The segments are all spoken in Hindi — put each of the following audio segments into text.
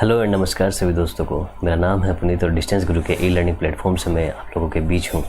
हेलो एंड नमस्कार सभी दोस्तों को। मेरा नाम है पुनीत और डिस्टेंस गुरु के ई लर्निंग प्लेटफॉर्म से मैं आप लोगों के बीच हूँ।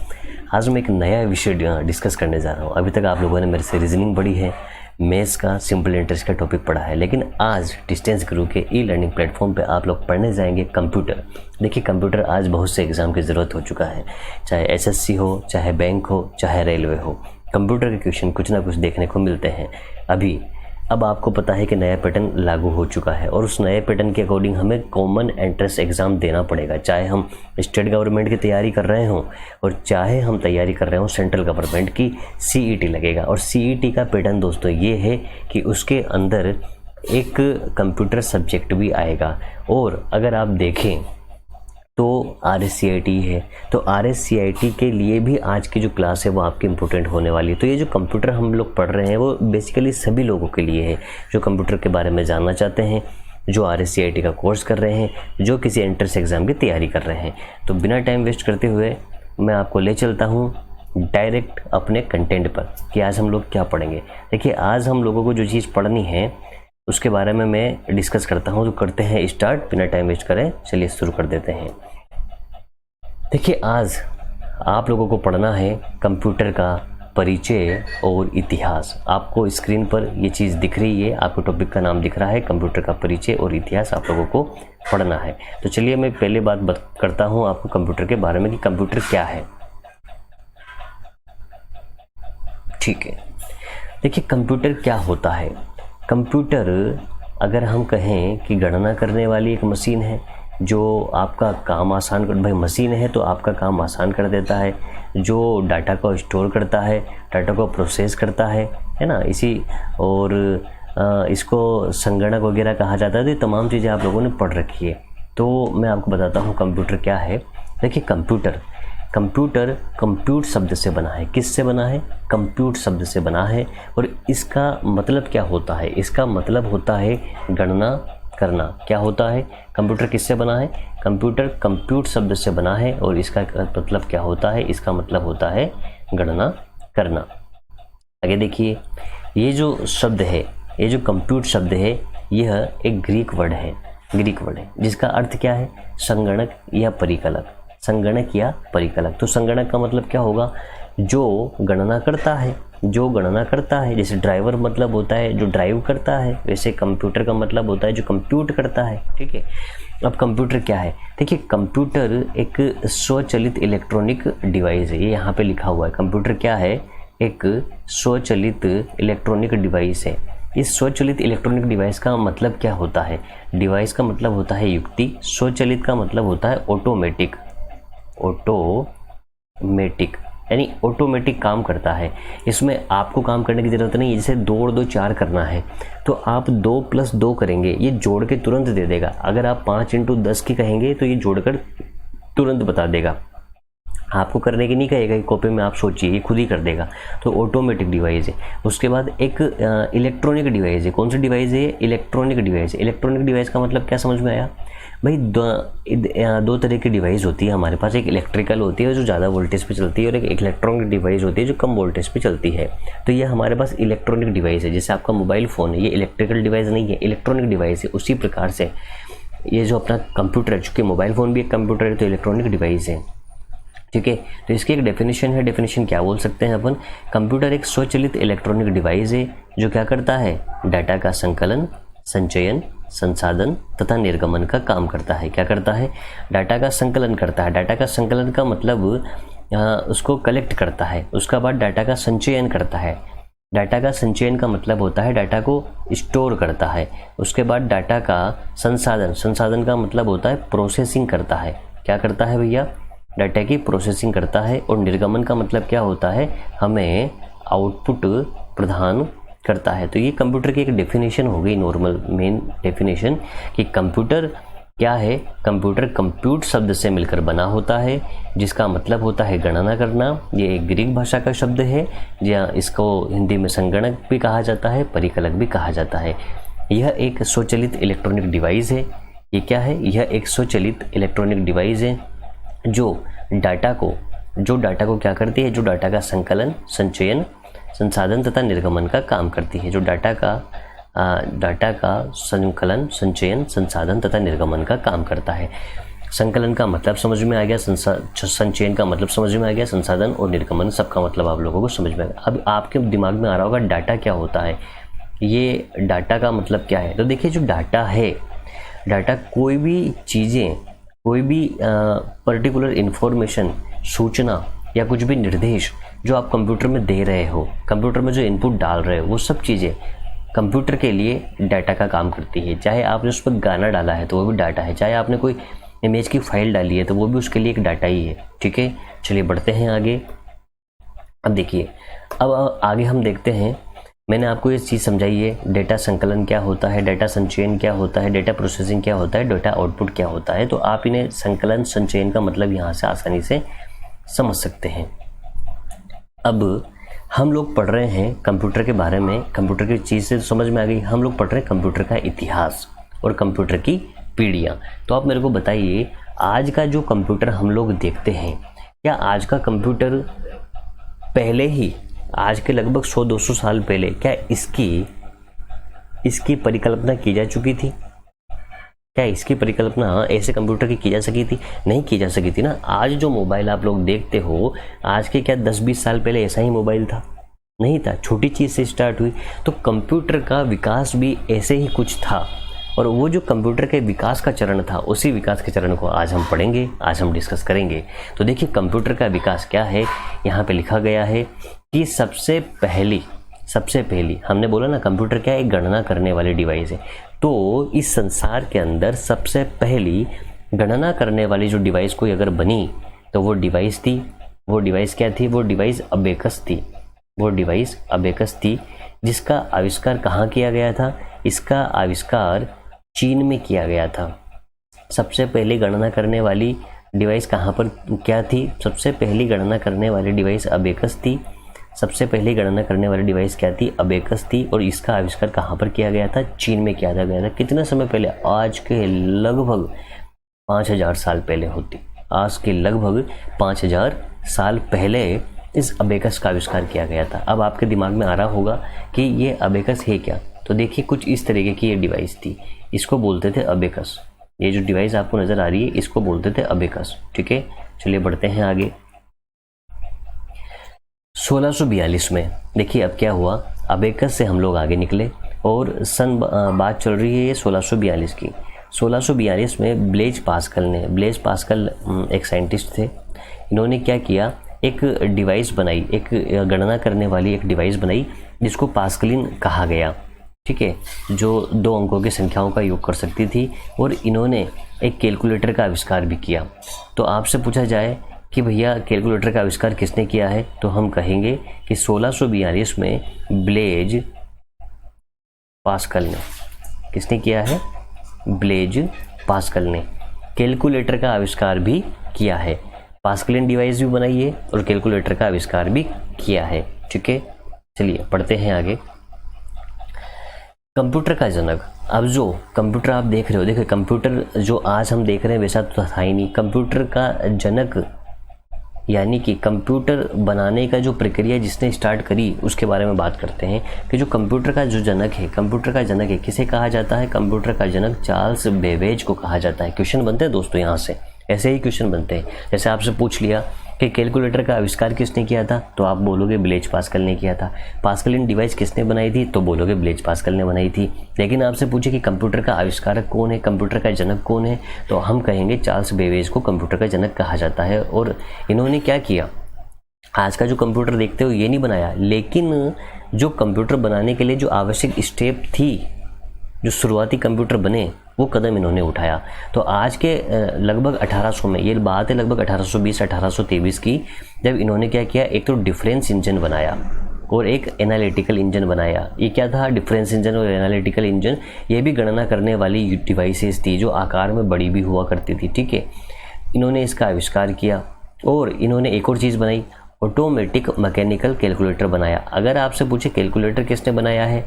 आज मैं एक नया विषय डिस्कस करने जा रहा हूँ। अभी तक आप लोगों ने मेरे से रीजनिंग पढ़ी है, मैथ्स का सिंपल इंटरेस्ट का टॉपिक पढ़ा है, लेकिन आज डिस्टेंस गुरु के ई लर्निंग प्लेटफॉर्म पे आप लोग पढ़ने जाएंगे कंप्यूटर। देखिए कंप्यूटर आज बहुत से एग्ज़ाम की ज़रूरत हो चुका है, चाहे एसएससी हो, चाहे बैंक हो, चाहे रेलवे हो। कंप्यूटर के क्वेश्चन कुछ ना कुछ देखने को मिलते हैं। अब आपको पता है कि नया पैटर्न लागू हो चुका है और उस नए पैटर्न के अकॉर्डिंग हमें कॉमन एंट्रेंस एग्ज़ाम देना पड़ेगा, चाहे हम स्टेट गवर्नमेंट की तैयारी कर रहे हों और चाहे हम तैयारी कर रहे हों सेंट्रल गवर्नमेंट की। सीईटी लगेगा और सीईटी का पैटर्न दोस्तों ये है कि उसके अंदर एक कंप्यूटर सब्जेक्ट भी आएगा। और अगर आप देखें तो RSCIT है, तो RSCIT के लिए भी आज की जो क्लास है वो आपकी इम्पोर्टेंट होने वाली है। तो ये जो कंप्यूटर हम लोग पढ़ रहे हैं वो बेसिकली सभी लोगों के लिए है जो कंप्यूटर के बारे में जानना चाहते हैं, जो RSCIT का कोर्स कर रहे हैं, जो किसी एंट्रेंस एग्ज़ाम की तैयारी कर रहे हैं। तो बिना टाइम वेस्ट करते हुए मैं आपको ले चलता हूँ डायरेक्ट अपने कंटेंट पर कि आज हम लोग क्या पढ़ेंगे। देखिए आज हम लोगों को जो चीज़ पढ़नी है उसके बारे में मैं डिस्कस करता हूँ। तो करते हैं स्टार्ट, बिना टाइम वेस्ट करें चलिए शुरू कर देते हैं। देखिए आज आप लोगों को पढ़ना है कंप्यूटर का परिचय और इतिहास। आपको स्क्रीन पर ये चीज़ दिख रही है, आपको टॉपिक का नाम दिख रहा है, कंप्यूटर का परिचय और इतिहास आप लोगों को पढ़ना है। तो चलिए मैं पहले बात करता हूँ आपको कंप्यूटर के बारे में कि कंप्यूटर क्या है। ठीक है, देखिए कंप्यूटर क्या होता है। कंप्यूटर अगर हम कहें कि गणना करने वाली एक मशीन है जो आपका काम आसान कर, भाई मशीन है तो आपका काम आसान कर देता है, जो डाटा को स्टोर करता है, डाटा को प्रोसेस करता है ना। और इसको संगणक वगैरह कहा जाता है। तो ये तमाम चीज़ें आप लोगों ने पढ़ रखी है। तो मैं आपको बताता हूँ कंप्यूटर क्या है। देखिए कंप्यूटर कंप्यूट शब्द से बना है। किससे बना है? कंप्यूट शब्द से बना है। और इसका मतलब क्या होता है? इसका मतलब होता है गणना करना। क्या होता है? कंप्यूटर किससे बना है? कंप्यूटर कंप्यूट शब्द से बना है और इसका मतलब क्या होता है? इसका मतलब होता है गणना करना। आगे देखिए, ये जो शब्द है, ये जो कंप्यूट शब्द है, यह एक ग्रीक वर्ड है जिसका अर्थ क्या है? संगणक या परिकलक। संगणक या परिकलक। तो संगणक का मतलब क्या होगा? जो गणना करता है। जैसे ड्राइवर मतलब होता है जो ड्राइव करता है, वैसे कंप्यूटर का मतलब होता है जो कंप्यूट करता है। ठीक है, अब कंप्यूटर क्या है? देखिए कंप्यूटर एक स्वचालित इलेक्ट्रॉनिक डिवाइस है। ये यहाँ पे लिखा हुआ है। कंप्यूटर क्या है? एक स्वचालित इलेक्ट्रॉनिक डिवाइस है। इस स्वचालित इलेक्ट्रॉनिक डिवाइस का मतलब क्या होता है? डिवाइस का मतलब होता है युक्ति, स्वचालित का मतलब होता है ऑटोमेटिक यानी ऑटोमेटिक काम करता है। इसमें आपको काम करने की ज़रूरत नहीं है। जैसे 2 और 2 4 करना है तो आप 2 + 2 करेंगे, ये जोड़ के तुरंत दे देगा। अगर आप 5 × 10 की कहेंगे तो ये जोड़कर तुरंत बता देगा, आपको करने की नहीं कहेगा कि कॉपी में आप सोचिए, ये खुद ही कर देगा। तो ऑटोमेटिक डिवाइस है। उसके बाद एक इलेक्ट्रॉनिक डिवाइस है। कौन सी डिवाइस है? Electronic device. इलेक्ट्रॉनिक डिवाइस का मतलब क्या समझ में आया भाई? दो तरह की डिवाइस होती है हमारे पास। एक इलेक्ट्रिकल होती है जो ज़्यादा वोल्टेज पे चलती है और एक इलेक्ट्रॉनिक डिवाइस होती है जो कम वोल्टेज पे चलती है। तो ये हमारे पास इलेक्ट्रॉनिक डिवाइस है। जैसे आपका मोबाइल फ़ोन है, ये इलेक्ट्रिकल डिवाइस नहीं है, इलेक्ट्रॉनिक डिवाइस है। उसी प्रकार से ये जो अपना कंप्यूटर है, चूँकि मोबाइल फ़ोन भी एक कंप्यूटर है तो इलेक्ट्रॉनिक डिवाइस है। ठीक है, तो इसकी एक डेफिनेशन है। डेफिनेशन क्या बोल सकते हैं अपन? कंप्यूटर एक स्वचालित इलेक्ट्रॉनिक डिवाइस है जो क्या करता है? डाटा का संकलन, संचयन, संसाधन तथा निर्गमन का काम करता है। क्या करता है? डाटा का संकलन करता है। डाटा का संकलन का मतलब उसको कलेक्ट करता है। उसका बाद डाटा का संचयन करता है। डाटा का संचयन का मतलब होता है डाटा को स्टोर करता है। उसके बाद डाटा का संसाधन का मतलब होता है प्रोसेसिंग करता है। क्या करता है भैया? डाटा की प्रोसेसिंग करता है। और निर्गमन का मतलब क्या होता है? हमें आउटपुट प्रदान करता है। तो ये कंप्यूटर की एक डेफिनेशन हो गई, नॉर्मल मेन डेफिनेशन कि कंप्यूटर क्या है। कंप्यूटर कंप्यूट शब्द से मिलकर बना होता है जिसका मतलब होता है गणना करना। ये एक ग्रीक भाषा का शब्द है, जहाँ इसको हिंदी में संगणक भी कहा जाता है, परिकलक भी कहा जाता है। यह एक स्वचालित इलेक्ट्रॉनिक डिवाइस है। ये क्या है? यह एक स्वचालित इलेक्ट्रॉनिक डिवाइस है जो डाटा को क्या करती है? जो डाटा का संकलन, संचयन, संसाधन तथा निर्गमन का काम करती है। जो डाटा का डाटा का संकलन, संचयन, संसाधन तथा निर्गमन का काम करता है। संकलन का मतलब समझ में आ गया, संचयन का मतलब समझ में आ गया, संसाधन और निर्गमन सबका मतलब आप लोगों को समझ में आ गया। अब आपके दिमाग में आ रहा होगा डाटा क्या होता है, ये डाटा का मतलब क्या है। तो देखिए जो डाटा है, डाटा कोई भी चीज़ें, कोई भी पर्टिकुलर इन्फॉर्मेशन, सूचना या कुछ भी निर्देश जो आप कंप्यूटर में दे रहे हो, कंप्यूटर में जो इनपुट डाल रहे हो, वो सब चीज़ें कंप्यूटर के लिए डाटा का काम करती है। चाहे आपने उस पर गाना डाला है तो वो भी डाटा है, चाहे आपने कोई इमेज की फाइल डाली है तो वो भी उसके लिए एक डाटा ही है। ठीक है, चलिए बढ़ते हैं आगे। अब देखिए, अब आगे हम देखते हैं, मैंने आपको ये चीज़ समझाई है, डेटा संकलन क्या होता है, डेटा संचयन क्या होता है, डेटा प्रोसेसिंग क्या होता है, डेटा आउटपुट क्या होता है। तो आप इन्हें संकलन, संचयन का मतलब यहाँ से आसानी से समझ सकते हैं। अब हम लोग पढ़ रहे हैं कंप्यूटर के बारे में, कंप्यूटर की चीज़ से समझ में आ गई। हम लोग पढ़ रहे हैं कंप्यूटर का इतिहास और कंप्यूटर की पीढ़ियाँ। तो आप मेरे को बताइए, आज का जो कंप्यूटर हम लोग देखते हैं, क्या आज का कंप्यूटर पहले ही, आज के लगभग 100-200 साल पहले, क्या इसकी परिकल्पना की जा चुकी थी? क्या इसकी परिकल्पना ऐसे कंप्यूटर की जा सकी थी? नहीं की जा सकी थी ना। आज जो मोबाइल आप लोग देखते हो, आज के क्या 10-20 साल पहले ऐसा ही मोबाइल था? नहीं था, छोटी चीज़ से स्टार्ट हुई। तो कंप्यूटर का विकास भी ऐसे ही कुछ था, और वो जो कंप्यूटर के विकास का चरण था, उसी विकास के चरण को आज हम पढ़ेंगे, आज हम डिस्कस करेंगे। तो देखिए कंप्यूटर का विकास क्या है, यहाँ पे लिखा गया है कि सबसे पहली हमने बोला ना, कंप्यूटर क्या है, एक गणना करने वाली डिवाइस है। तो इस संसार के अंदर सबसे पहली गणना करने वाली जो डिवाइस कोई अगर बनी तो वो डिवाइस थी, वो डिवाइस क्या थी? वो डिवाइस अबेकस थी। वो डिवाइस अबेकस थी, जिसका आविष्कार कहाँ किया गया था? इसका आविष्कार चीन में किया गया था। सबसे पहली गणना करने वाली डिवाइस कहाँ पर क्या थी? सबसे पहली गणना करने वाली डिवाइस अबेकस थी। सबसे पहली गणना करने वाली डिवाइस क्या थी? अबेकस थी। और इसका आविष्कार कहाँ पर किया गया था? चीन में किया गया था। कितने समय पहले? आज के लगभग 5000 साल पहले होती। आज के लगभग 5000 साल पहले इस अबेकस का आविष्कार किया गया था। अब आपके दिमाग में आ रहा होगा कि ये अबेकस है क्या। तो देखिए कुछ इस तरीके की ये डिवाइस थी, इसको बोलते थे अबेकस। ये जो डिवाइस आपको नज़र आ रही है इसको बोलते थे अबेकस। ठीक है, चलिए बढ़ते हैं आगे। 1642 में देखिए अब क्या हुआ, अबेकस से हम लोग आगे निकले और बात चल रही है ये 1642 की। 1642 में ब्लेज पास्कल एक साइंटिस्ट थे। इन्होंने क्या किया, एक डिवाइस बनाई, एक गणना करने वाली एक डिवाइस बनाई जिसको पास्कलिन कहा गया। ठीक है, जो 2 अंकों की संख्याओं का योग कर सकती थी। और इन्होंने एक कैलकुलेटर का आविष्कार भी किया। तो आपसे पूछा जाए कि भैया कैलकुलेटर का आविष्कार किसने किया है, तो हम कहेंगे कि 1642 में ब्लेज पास्कल ने। किसने किया है? ब्लेज पास्कल ने कैलकुलेटर का आविष्कार भी किया है। पास्कलिन डिवाइस भी बनाई है और कैलकुलेटर का आविष्कार भी किया है। ठीक है, चलिए पढ़ते हैं आगे। कंप्यूटर का जनक। अब जो कंप्यूटर आप देख रहे हो, देखिए कंप्यूटर जो आज हम देख रहे हैं वैसा तो था ही नहीं। कंप्यूटर का जनक यानी कि कंप्यूटर बनाने का जो प्रक्रिया जिसने स्टार्ट करी उसके बारे में बात करते हैं कि जो कंप्यूटर का जो जनक है, कंप्यूटर का जनक है, किसे कहा जाता है? कंप्यूटर का जनक चार्ल्स बेबेज को कहा जाता है। क्वेश्चन बनते हैं दोस्तों यहाँ से, ऐसे ही क्वेश्चन बनते हैं। जैसे आपसे पूछ लिया कि कैलकुलेटर का आविष्कार किसने किया था, तो आप बोलोगे ब्लेज पास्कल ने किया था। पास्कलिन डिवाइस किसने बनाई थी, तो बोलोगे ब्लेज पास्कल ने बनाई थी। लेकिन आपसे पूछे कि कंप्यूटर का आविष्कारक कौन है, कंप्यूटर का जनक कौन है, तो हम कहेंगे चार्ल्स बेबेज को कंप्यूटर का जनक कहा जाता है। और इन्होंने क्या किया, आज का जो कंप्यूटर देखते हो ये नहीं बनाया, लेकिन जो कंप्यूटर बनाने के लिए जो आवश्यक स्टेप थी, जो शुरुआती कंप्यूटर बने, वो कदम इन्होंने उठाया। तो आज के लगभग 1800 में, ये बात है लगभग 1820-1823 की, जब इन्होंने क्या किया, एक तो डिफरेंस इंजन बनाया और एक एनालिटिकल इंजन बनाया। ये क्या था? डिफरेंस इंजन और एनालिटिकल इंजन। ये भी गणना करने वाली डिवाइसेस थी जो आकार में बड़ी भी हुआ करती थी। ठीक है, इन्होंने इसका आविष्कार किया। और इन्होंने एक और चीज़ बनाई, ऑटोमेटिक मैकेनिकल कैलकुलेटर बनाया। अगर आपसे पूछे कैलकुलेटर किसने बनाया है,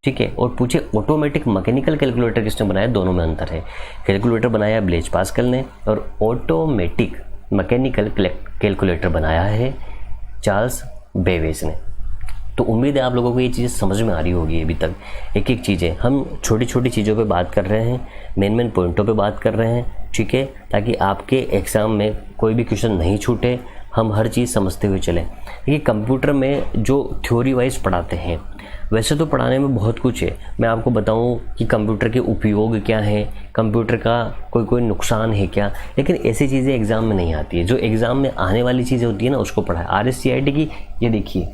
ठीक है, और पूछे ऑटोमेटिक मैकेनिकल कैलकुलेटर किसने बनाया, दोनों में अंतर है। कैलकुलेटर बनाया ब्लेज पास्कल ने और ऑटोमेटिक मैकेनिकल कैलकुलेटर बनाया है चार्ल्स बेबेज ने। तो उम्मीद है आप लोगों को ये चीज़ें समझ में आ रही होगी अभी तक। एक एक चीज़ें हम छोटी छोटी चीज़ों पे बात कर रहे हैं, मेन पॉइंटों पे बात कर रहे हैं, ठीक है, ताकि आपके एग्ज़ाम में कोई भी क्वेश्चन नहीं छूटे, हम हर चीज़ समझते हुए चलें। देखिए कंप्यूटर में जो थ्योरी वाइज पढ़ाते हैं, वैसे तो पढ़ाने में बहुत कुछ है। मैं आपको बताऊं कि कंप्यूटर के उपयोग क्या है, कंप्यूटर का कोई नुकसान है क्या, लेकिन ऐसी चीज़ें एग्ज़ाम में नहीं आती है। जो एग्ज़ाम में आने वाली चीज़ें होती है ना, उसको पढ़ाए। RSCIT की ये देखिए,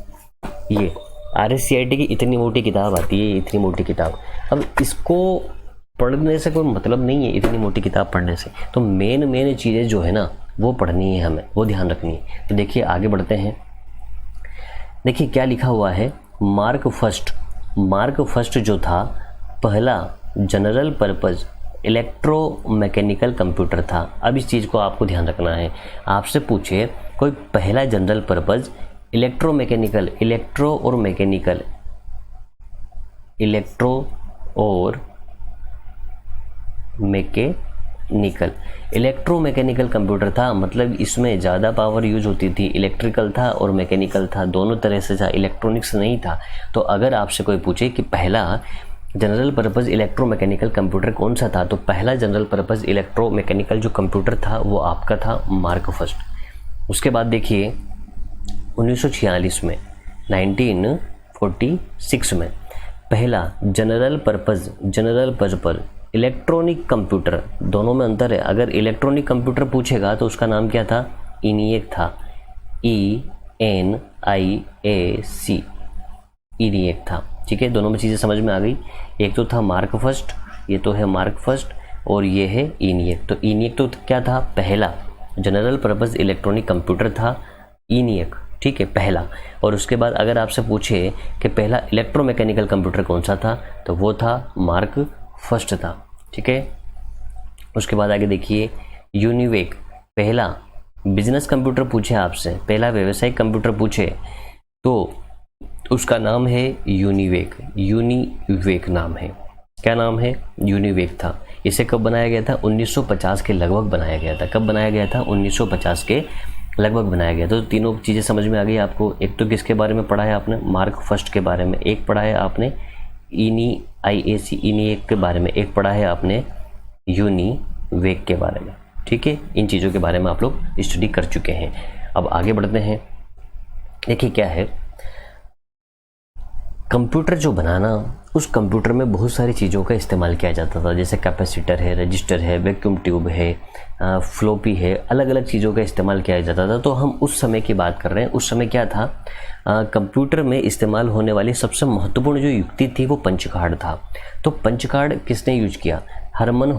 ये RSCIT की इतनी मोटी किताब आती है, इतनी मोटी किताब। अब इसको पढ़ने से कोई मतलब नहीं है, इतनी मोटी किताब पढ़ने से। तो मेन चीज़ें जो है ना वो पढ़नी है हमें, वो ध्यान रखनी है। तो देखिए आगे बढ़ते हैं। देखिए क्या लिखा हुआ है, मार्क फर्स्ट जो था, पहला जनरल पर्पज़ इलेक्ट्रोमैकेनिकल कंप्यूटर था। अब इस चीज़ को आपको ध्यान रखना है। आपसे पूछे कोई पहला जनरल पर्पज़ इलेक्ट्रोमैकेनिकल, इलेक्ट्रो और इलेक्ट्रोमैकेनिकल कंप्यूटर था, मतलब इसमें ज़्यादा पावर यूज होती थी। इलेक्ट्रिकल था और मैकेनिकल था, दोनों तरह से था, इलेक्ट्रॉनिक्स नहीं था। तो अगर आपसे कोई पूछे कि पहला जनरल पर्पज़ इलेक्ट्रोमैकेनिकल कंप्यूटर कौन सा था, तो पहला जनरल पर्पज़ इलेक्ट्रोमैकेनिकल जो कंप्यूटर था वो आपका था मार्क फर्स्ट। उसके बाद देखिए 1946 में, 1946 में पहला जनरल पर्पज़ इलेक्ट्रॉनिक कंप्यूटर, दोनों में अंतर है। अगर इलेक्ट्रॉनिक कंप्यूटर पूछेगा तो उसका नाम क्या था, ENIAC था, ENIAC, ENIAC था, ठीक है। दोनों में चीज़ें समझ में आ गई। एक तो था मार्क फर्स्ट, ये तो है मार्क फर्स्ट, और ये है ENIAC। तो ENIAC तो क्या था, पहला जनरल पर्पज़ इलेक्ट्रॉनिक कंप्यूटर था ENIAC, ठीक है, पहला। और उसके बाद अगर आपसे पूछे कि पहला इलेक्ट्रोमैकेनिकल कंप्यूटर कौन सा था, तो वो था मार्क फर्स्ट था, ठीक है। उसके बाद आगे देखिए यूनिवेक, पहला बिजनेस कंप्यूटर पूछे आपसे, पहला व्यावसायिक कंप्यूटर पूछे तो उसका नाम है यूनिवेक नाम है। क्या नाम है, यूनिवेक था। इसे कब बनाया गया था, 1950 के लगभग बनाया गया था। कब बनाया गया था, 1950 के लगभग बनाया गया। तो तीनों चीज़ें समझ में आ गई आपको। एक तो किसके बारे में पढ़ा है आपने, मार्क फर्स्ट के बारे में, एक पढ़ा है आपने ENIAC के बारे में, एक पढ़ा है आपने यूनिवेक के बारे में, ठीक है। इन चीज़ों के बारे में आप लोग स्टडी कर चुके हैं। अब आगे बढ़ते हैं। देखिए क्या है, कंप्यूटर जो बनाना, उस कंप्यूटर में बहुत सारी चीज़ों का इस्तेमाल किया जाता था, जैसे कैपेसिटर है, रजिस्टर है, वैक्यूम ट्यूब है, फ्लोपी है, अलग अलग चीज़ों का इस्तेमाल किया जाता था। तो हम उस समय की बात कर रहे हैं। उस समय क्या था, कंप्यूटर में इस्तेमाल होने वाली सबसे महत्वपूर्ण जो युक्ति थी वो पंच कार्ड था। तो पंच कार्ड किसने यूज किया, हरमन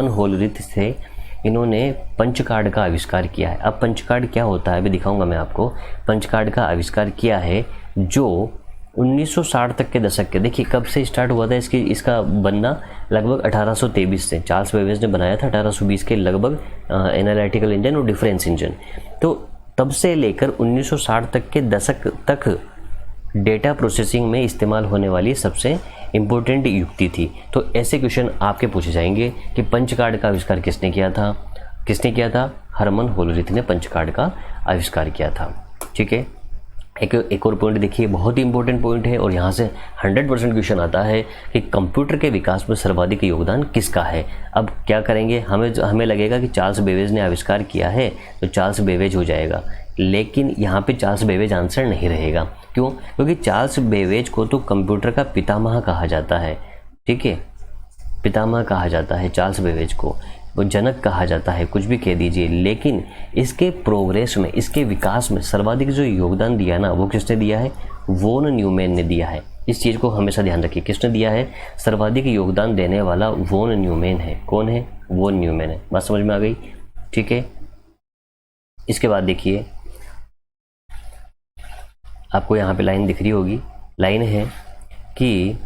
होलरिथ से इन्होंने पंच कार्ड का आविष्कार किया है। अब पंच कार्ड क्या होता है अभी दिखाऊंगा मैं आपको। पंच कार्ड का आविष्कार किया है जो 1960 तक के दशक के, देखिए कब से स्टार्ट हुआ था इसका बनना, लगभग 1823 से चार्ल्स बेबेज ने बनाया था 1820 के लगभग, एनालिटिकल इंजन और डिफरेंस इंजन। तो तब से लेकर 1960 तक के दशक तक डेटा प्रोसेसिंग में इस्तेमाल होने वाली सबसे इम्पोर्टेंट युक्ति थी। तो ऐसे क्वेश्चन आपके पूछे जाएंगे कि पंच कार्ड का आविष्कार किसने किया था, हरमन होलरिथ ने पंच कार्ड का आविष्कार किया था, ठीक है। एक और पॉइंट देखिए, बहुत ही इंपॉर्टेंट पॉइंट है और यहाँ से 100% क्वेश्चन आता है कि कंप्यूटर के विकास में सर्वाधिक योगदान किसका है। अब क्या करेंगे, हमें लगेगा कि चार्ल्स बेबेज ने आविष्कार किया है तो चार्ल्स बेबेज हो जाएगा, लेकिन यहाँ पे चार्ल्स बेबेज आंसर नहीं रहेगा। क्यों, क्योंकि चार्ल्स बेबेज को तो कंप्यूटर का पितामह कहा जाता है, ठीक है, पितामह कहा जाता है चार्ल्स बेबेज को, वो जनक कहा जाता है, कुछ भी कह दीजिए। लेकिन इसके प्रोग्रेस में, इसके विकास में सर्वाधिक जो योगदान दिया ना, वो किसने दिया है, वोन न्यूमैन ने दिया है। इस चीज़ को हमेशा ध्यान रखिए, किसने दिया है, सर्वाधिक योगदान देने वाला वोन न्यूमैन है। कौन है, वोन न्यूमैन है। बात समझ में आ गई, ठीक है। इसके बाद देखिए, आपको यहाँ पे लाइन दिख रही होगी, लाइन है कि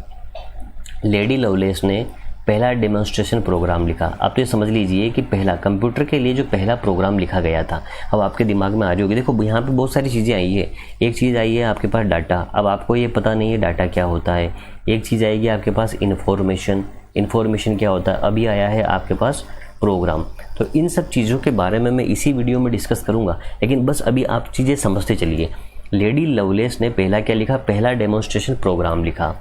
लेडी लवलेस ने पहला डेमोन्स्ट्रेशन प्रोग्राम लिखा। आप तो ये समझ लीजिए कि पहला कंप्यूटर के लिए जो पहला प्रोग्राम लिखा गया था। अब आपके दिमाग में आ रही होगी, देखो यहाँ पे बहुत सारी चीज़ें आई है। एक चीज़ आई है आपके पास डाटा, अब आपको ये पता नहीं है डाटा क्या होता है। एक चीज़ आएगी आपके पास इन्फॉर्मेशन क्या होता है। अभी आया है आपके पास प्रोग्राम। तो इन सब चीज़ों के बारे में मैं इसी वीडियो में डिस्कस करूँगा, लेकिन बस अभी आप चीज़ें समझते चलिए। लेडी लवलेस ने पहला क्या लिखा, पहला डेमोन्स्ट्रेशन प्रोग्राम लिखा।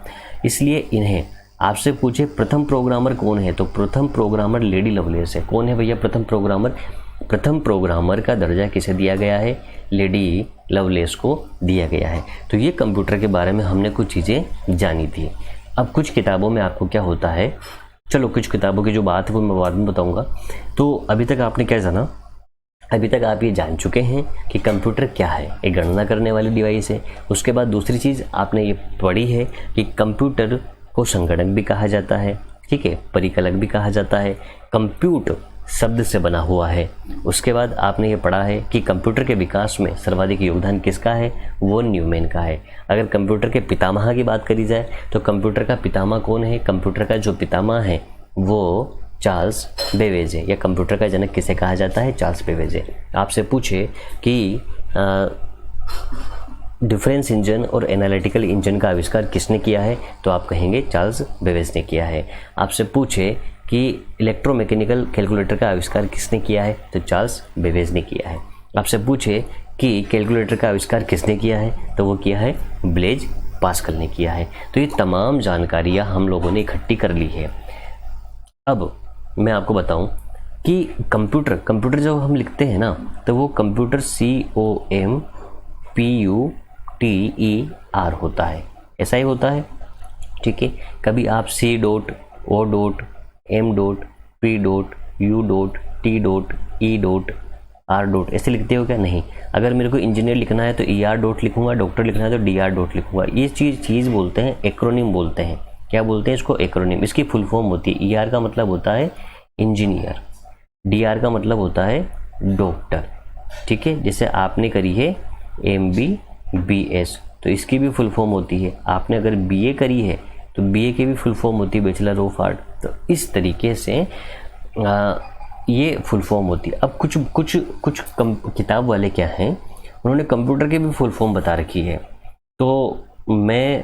इसलिए इन्हें आपसे पूछे प्रथम प्रोग्रामर कौन है, तो प्रथम प्रोग्रामर लेडी लवलेस है। कौन है भैया प्रथम प्रोग्रामर? प्रथम प्रोग्रामर का दर्जा किसे दिया गया है? लेडी लवलेस को दिया गया है। तो ये कंप्यूटर के बारे में हमने कुछ चीज़ें जानी थी। अब कुछ किताबों में आपको क्या होता है, चलो कुछ किताबों की जो बात है वो मैं बाद में बताऊंगा। तो अभी तक आपने क्या जाना, अभी तक आप ये जान चुके हैं कि कंप्यूटर क्या है, एक गणना करने वाली डिवाइस है। उसके बाद दूसरी चीज़ आपने ये पढ़ी है कि कंप्यूटर को संगणक भी कहा जाता है, ठीक है, परिकलक भी कहा जाता है, कंप्यूट शब्द से बना हुआ है। उसके बाद आपने ये पढ़ा है कि कंप्यूटर के विकास में सर्वाधिक योगदान किसका है, वो न्यूमैन का है। अगर कंप्यूटर के पितामह की बात करी जाए तो कंप्यूटर का पितामह कौन है? कंप्यूटर का जो पितामह है वो चार्ल्स बेबेज है, या कंप्यूटर का जनक किसे कहा जाता है? चार्ल्स बेबेज है। आपसे पूछे कि डिफरेंस इंजन और एनालिटिकल इंजन का आविष्कार किसने किया है, तो आप कहेंगे चार्ल्स बेबेज ने किया है। आपसे पूछे कि इलेक्ट्रोमैकेनिकल कैलकुलेटर का आविष्कार किसने किया है, तो चार्ल्स बेबेज ने किया है। आपसे पूछे कि कैलकुलेटर का आविष्कार किसने किया है, तो वो किया है ब्लेज पास्कल ने किया है। तो ये तमाम जानकारियाँ हम लोगों ने इकट्ठी कर ली है। अब मैं आपको बताऊं कि कंप्यूटर जब हम लिखते हैं ना, तो वो कंप्यूटर COMPUTER होता है, ऐसा ही होता है, ठीक है। कभी आप C.O.M.P.U.T.E.R. ऐसे लिखते हो क्या? नहीं। अगर मेरे को इंजीनियर लिखना है तो ER. लिखूंगा, डॉक्टर लिखना है तो DR. लिखूंगा। ये चीज़ बोलते हैं एक्रोनिम बोलते हैं। क्या बोलते हैं इसको? एक्रोनिम। इसकी फुल फॉर्म होती है, ER का मतलब होता है इंजीनियर, DR का मतलब होता है डॉक्टर, ठीक है। जैसे आपने करी है MBBS, तो इसकी भी फुल फॉर्म होती है। आपने अगर BA करी है तो BA की भी फुल फॉर्म होती है बैचलर ऑफ आर्ट। तो इस तरीके से ये फुल फॉर्म होती है। अब कुछ किताब वाले क्या हैं, उन्होंने कंप्यूटर की भी फुल फॉर्म बता रखी है। तो मैं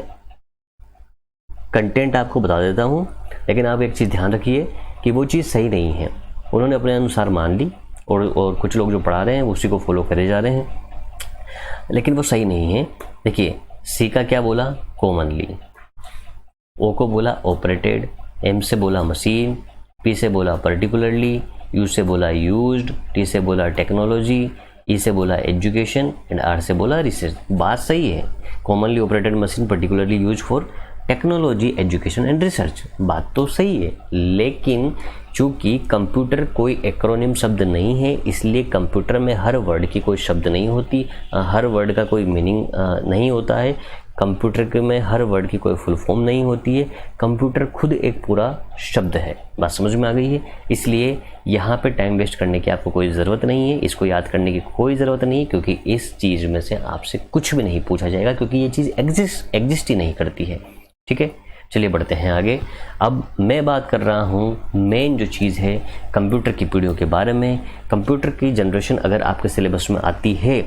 कंटेंट आपको बता देता हूँ, लेकिन आप एक चीज़ ध्यान रखिए कि वो चीज़ सही नहीं है। उन्होंने अपने अनुसार मान ली और कुछ लोग जो पढ़ा रहे हैं उसी को फॉलो करे जा रहे हैं, लेकिन वो सही नहीं है। देखिए, C का क्या बोला? कॉमनली। O को बोला ऑपरेटेड, M से बोला मशीन, P से बोला पर्टिकुलरली, U से बोला यूज्ड, T से बोला टेक्नोलॉजी, E से बोला एजुकेशन एंड R से बोला रिसर्च। बात सही है, commonly operated machine, particularly use for technology, education and research, बात तो सही है। लेकिन चूंकि कंप्यूटर कोई एक्रोनिम शब्द नहीं है, इसलिए कंप्यूटर में हर वर्ड की कोई शब्द नहीं होती, हर वर्ड का कोई मीनिंग नहीं होता है। कंप्यूटर के में हर वर्ड की कोई फुल फॉर्म नहीं होती है। कंप्यूटर खुद एक पूरा शब्द है। बात समझ में आ गई है? इसलिए यहाँ पे टाइम वेस्ट करने की आपको कोई ज़रूरत नहीं है, इसको याद करने की कोई ज़रूरत नहीं है, क्योंकि इस चीज़ में से आपसे कुछ भी नहीं पूछा जाएगा, क्योंकि ये चीज़ एग्जिस्ट ही नहीं करती है, ठीक है। चलिए बढ़ते हैं आगे। अब मैं बात कर रहा हूँ मेन जो चीज़ है कंप्यूटर की पीढ़ियों के बारे में। कंप्यूटर की जनरेशन अगर आपके सिलेबस में आती है,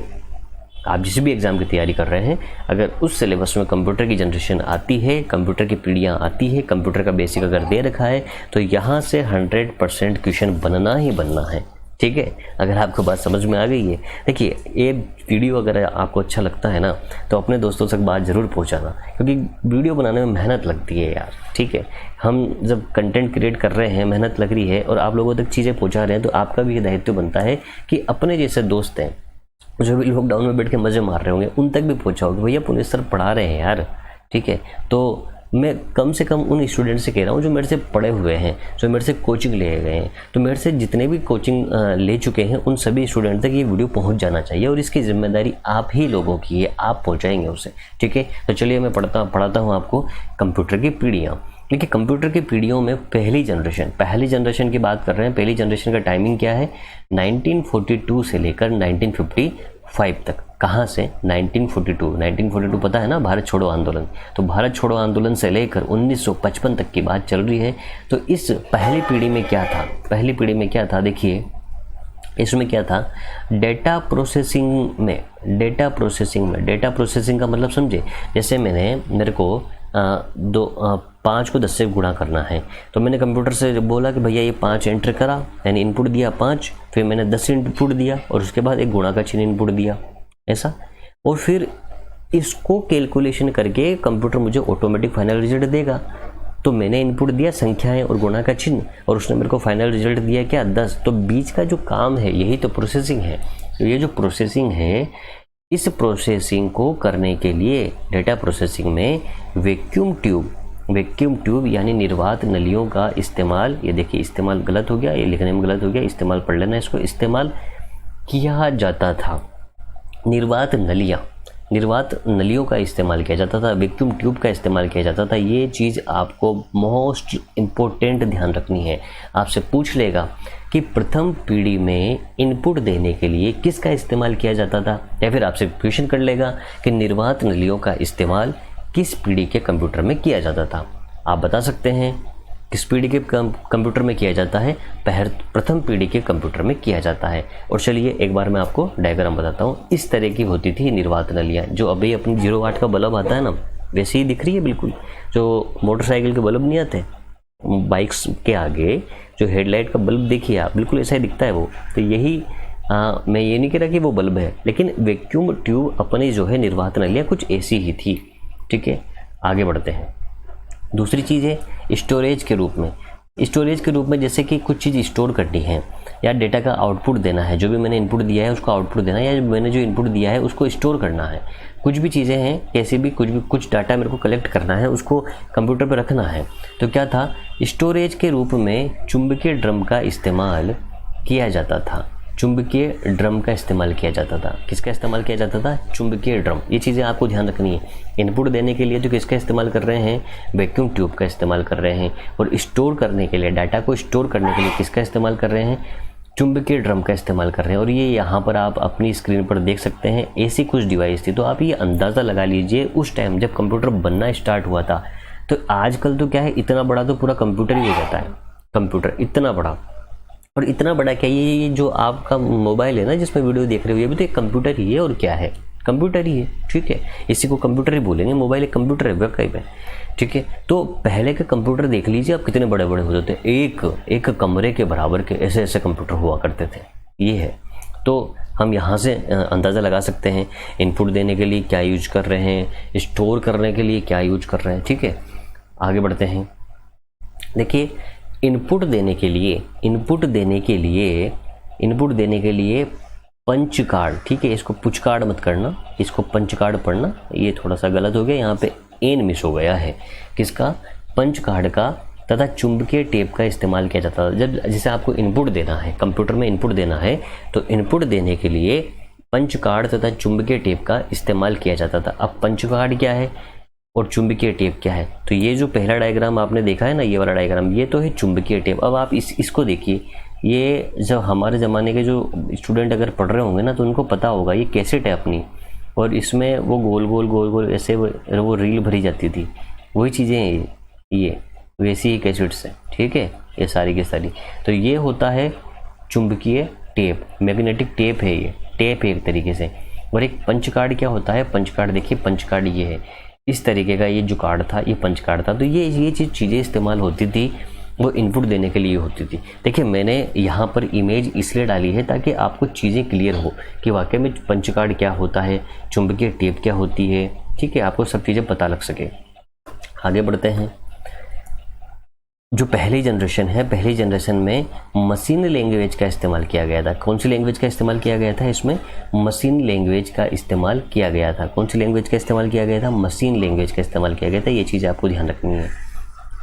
आप जिस भी एग्ज़ाम की तैयारी कर रहे हैं, अगर उस सिलेबस में कंप्यूटर की जनरेशन आती है, कंप्यूटर की पीढ़ियाँ आती है, कंप्यूटर का बेसिक अगर दे रखा है, तो यहाँ से 100% क्वेश्चन बनना ही बनना है, ठीक है। अगर आपको बात समझ में आ गई है, देखिए ये वीडियो अगर आपको अच्छा लगता है ना, तो अपने दोस्तों तक बात ज़रूर पहुंचाना, क्योंकि वीडियो बनाने में मेहनत लगती है यार, ठीक है। हम जब कंटेंट क्रिएट कर रहे हैं, मेहनत लग रही है और आप लोगों तक चीज़ें पहुंचा रहे हैं, तो आपका भी ये दायित्व बनता है कि अपने जैसे दोस्त हैं जो भी लॉकडाउन में बैठ के मज़े मार रहे होंगे, उन तक भी पहुँचाओ कि भैया पुनीत सर पढ़ा रहे हैं यार, ठीक है। तो मैं कम से कम उन स्टूडेंट से कह रहा हूँ जो मेरे से पढ़े हुए हैं, जो मेरे से कोचिंग ले गए हैं, तो मेरे से जितने भी कोचिंग ले चुके हैं, उन सभी स्टूडेंट तक ये वीडियो पहुँच जाना चाहिए, और इसकी जिम्मेदारी आप ही लोगों की है, आप पहुँचाएंगे उसे, ठीक है। तो चलिए मैं पढ़ाता हूँ आपको कंप्यूटर की पीढ़ियाँ। देखिए, कंप्यूटर की पीढ़ियों में पहली जनरेशन की बात कर रहे हैं। पहली जनरेशन का टाइमिंग क्या है? 1942 से लेकर 1955 तक। कहाँ से? 1942 पता है ना, भारत छोड़ो आंदोलन। तो भारत छोड़ो आंदोलन से लेकर 1955 तक की बात चल रही है। तो इस पहली पीढ़ी में क्या था? देखिए, इसमें क्या था? डेटा प्रोसेसिंग का मतलब समझे। जैसे मेरे को 5 को 10 से गुणा करना है, तो मैंने कंप्यूटर से बोला कि भैया ये 5 एंटर करा, यानी इनपुट दिया 5, फिर मैंने 10 इनपुट दिया और उसके बाद एक गुणा का चिन्ह इनपुट दिया, ऐसा। और फिर इसको कैलकुलेशन करके कंप्यूटर मुझे ऑटोमेटिक फाइनल रिजल्ट देगा। तो मैंने इनपुट दिया संख्याएं और गुणा का चिन्ह, और उसने मेरे को फाइनल रिजल्ट दिया क्या 10। तो बीच का जो काम है यही तो प्रोसेसिंग है। तो ये जो प्रोसेसिंग है, इस प्रोसेसिंग को करने के लिए डेटा प्रोसेसिंग में वैक्यूम ट्यूब यानी निर्वात नलियों का इस्तेमाल, ये देखिए इस्तेमाल गलत हो गया, ये लिखने में गलत हो गया, इस्तेमाल पढ़ लेना इसको, इस्तेमाल किया जाता था। निर्वात नलियों का इस्तेमाल किया जाता था, वैक्यूम ट्यूब का इस्तेमाल किया जाता था। ये चीज़ आपको मोस्ट इम्पोर्टेंट ध्यान रखनी है। आपसे पूछ लेगा कि प्रथम पीढ़ी में इनपुट देने के लिए किसका इस्तेमाल किया जाता था, या फिर आपसे क्वेश्चन कर लेगा कि निर्वात नलियों का इस्तेमाल किस पीढ़ी के कंप्यूटर में किया जाता था। आप बता सकते हैं किस पीढ़ी के कंप्यूटर में किया जाता है, प्रथम पीढ़ी के कंप्यूटर में किया जाता है। और चलिए एक बार मैं आपको डायग्राम बताता हूँ। इस तरह की होती थी निर्वात नलियाँ, जो अभी अपनी 0 वाट का बल्ब आता है ना, वैसे ही दिख रही है बिल्कुल। जो मोटरसाइकिल के बल्ब नहीं आते, बाइक्स के आगे जो हेडलाइट का बल्ब देखिए आप, बिल्कुल ऐसा ही दिखता है वो। तो यही मैं ये नहीं कह रहा कि वो बल्ब है, लेकिन वैक्यूम ट्यूब अपनी जो है निर्वात नलियाँ कुछ ऐसी ही थी। ठीक है, आगे बढ़ते हैं। दूसरी चीज़ है स्टोरेज के रूप में। जैसे कि कुछ चीज़ स्टोर करनी है या डेटा का आउटपुट देना है, जो भी मैंने इनपुट दिया है उसको आउटपुट देना है, या मैंने जो इनपुट दिया है उसको स्टोर करना है। कुछ भी चीज़ें हैं, कैसे भी कुछ डाटा मेरे को कलेक्ट करना है, उसको कंप्यूटर पर रखना है। तो क्या था, स्टोरेज के रूप में चुंबकीय ड्रम का इस्तेमाल किया जाता था। चुंबकीय ड्रम का इस्तेमाल किया जाता था। किसका इस्तेमाल किया जाता था? चुंबकीय ड्रम। ये चीज़ें आपको ध्यान रखनी है। इनपुट देने के लिए तो किसका इस्तेमाल कर रहे हैं? वैक्यूम ट्यूब का इस्तेमाल कर रहे हैं। और स्टोर करने के लिए, डाटा को स्टोर करने के लिए किसका इस्तेमाल कर रहे हैं? चुंबकीय ड्रम का इस्तेमाल कर रहे हैं। और ये यहाँ पर आप अपनी स्क्रीन पर देख सकते हैं, ऐसी कुछ डिवाइस थी। तो आप ये अंदाज़ा लगा लीजिए उस टाइम जब कंप्यूटर बनना स्टार्ट हुआ था। तो आजकल तो क्या है, इतना बड़ा तो पूरा कंप्यूटर ही हो जाता है। कंप्यूटर इतना बड़ा, और इतना बड़ा क्या, ये जो आपका मोबाइल है ना जिसमें वीडियो देख रहे हो, ये भी तो एक कंप्यूटर ही है। और क्या है? कंप्यूटर ही है। ठीक है, इसी को कंप्यूटर ही बोलेंगे। मोबाइल एक कंप्यूटर है, वेबकाइप है। ठीक है, तो पहले के कंप्यूटर देख लीजिए आप, कितने बड़े बड़े होते थे। एक कमरे के बराबर के ऐसे ऐसे कंप्यूटर हुआ करते थे। ये है, तो हम यहाँ से अंदाज़ा लगा सकते हैं इनपुट देने के लिए क्या यूज कर रहे हैं, स्टोर करने के लिए क्या यूज कर रहे हैं। ठीक है, आगे बढ़ते हैं। देखिए, इनपुट देने के लिए पंच कार्ड, ठीक है, इसको पुच कार्ड मत करना, इसको पंच कार्ड पढ़ना। ये थोड़ा सा गलत हो गया, यहाँ पे एन मिस हो गया है। किसका? पंच कार्ड का तथा चुंबकीय टेप का इस्तेमाल किया जाता था। जब जैसे आपको इनपुट देना है, कंप्यूटर में इनपुट देना है, तो इनपुट देने के लिए पंच कार्ड तथा चुंबकीय टेप का इस्तेमाल किया जाता था। अब पंच कार्ड क्या है और चुंबकीय टेप क्या है? तो ये जो पहला डायग्राम आपने देखा है ना, ये वाला डायग्राम, ये तो है चुंबकीय टेप। अब आप इसको देखिए, ये जब हमारे ज़माने के जो स्टूडेंट अगर पढ़ रहे होंगे ना, तो उनको पता होगा ये कैसेट है अपनी, और इसमें वो गोल गोल ऐसे वो रील भरी जाती थी। वही चीज़ें हैं ये, वैसी ही कैसेट्स है। ठीक है, ये सारी की सारी। तो ये होता है चुंबकीय टेप, मैग्नेटिक टेप है, ये टेप है एक तरीके से। और एक पंच कार्ड क्या होता है? पंच कार्ड देखिए, पंच कार्ड ये है, इस तरीके का ये जो कार्ड था, ये पंच कार्ड था। तो ये चीज़ें इस्तेमाल होती थी, वो इनपुट देने के लिए होती थी। देखिए, मैंने यहाँ पर इमेज इसलिए डाली है ताकि आपको चीज़ें क्लियर हो कि वाकई में पंच कार्ड क्या होता है, चुंबकीय टेप क्या होती है। ठीक है, आपको सब चीज़ें पता लग सके। आगे बढ़ते हैं। जो पहली जनरेशन है, पहली जनरेशन में मशीन लैंग्वेज का इस्तेमाल किया गया था। कौन सी लैंग्वेज का इस्तेमाल किया गया था? इसमें मशीन लैंग्वेज का इस्तेमाल किया गया था। कौन सी लैंग्वेज का इस्तेमाल किया गया था? मशीन लैंग्वेज का इस्तेमाल किया गया था। ये चीज़ आपको ध्यान रखनी है।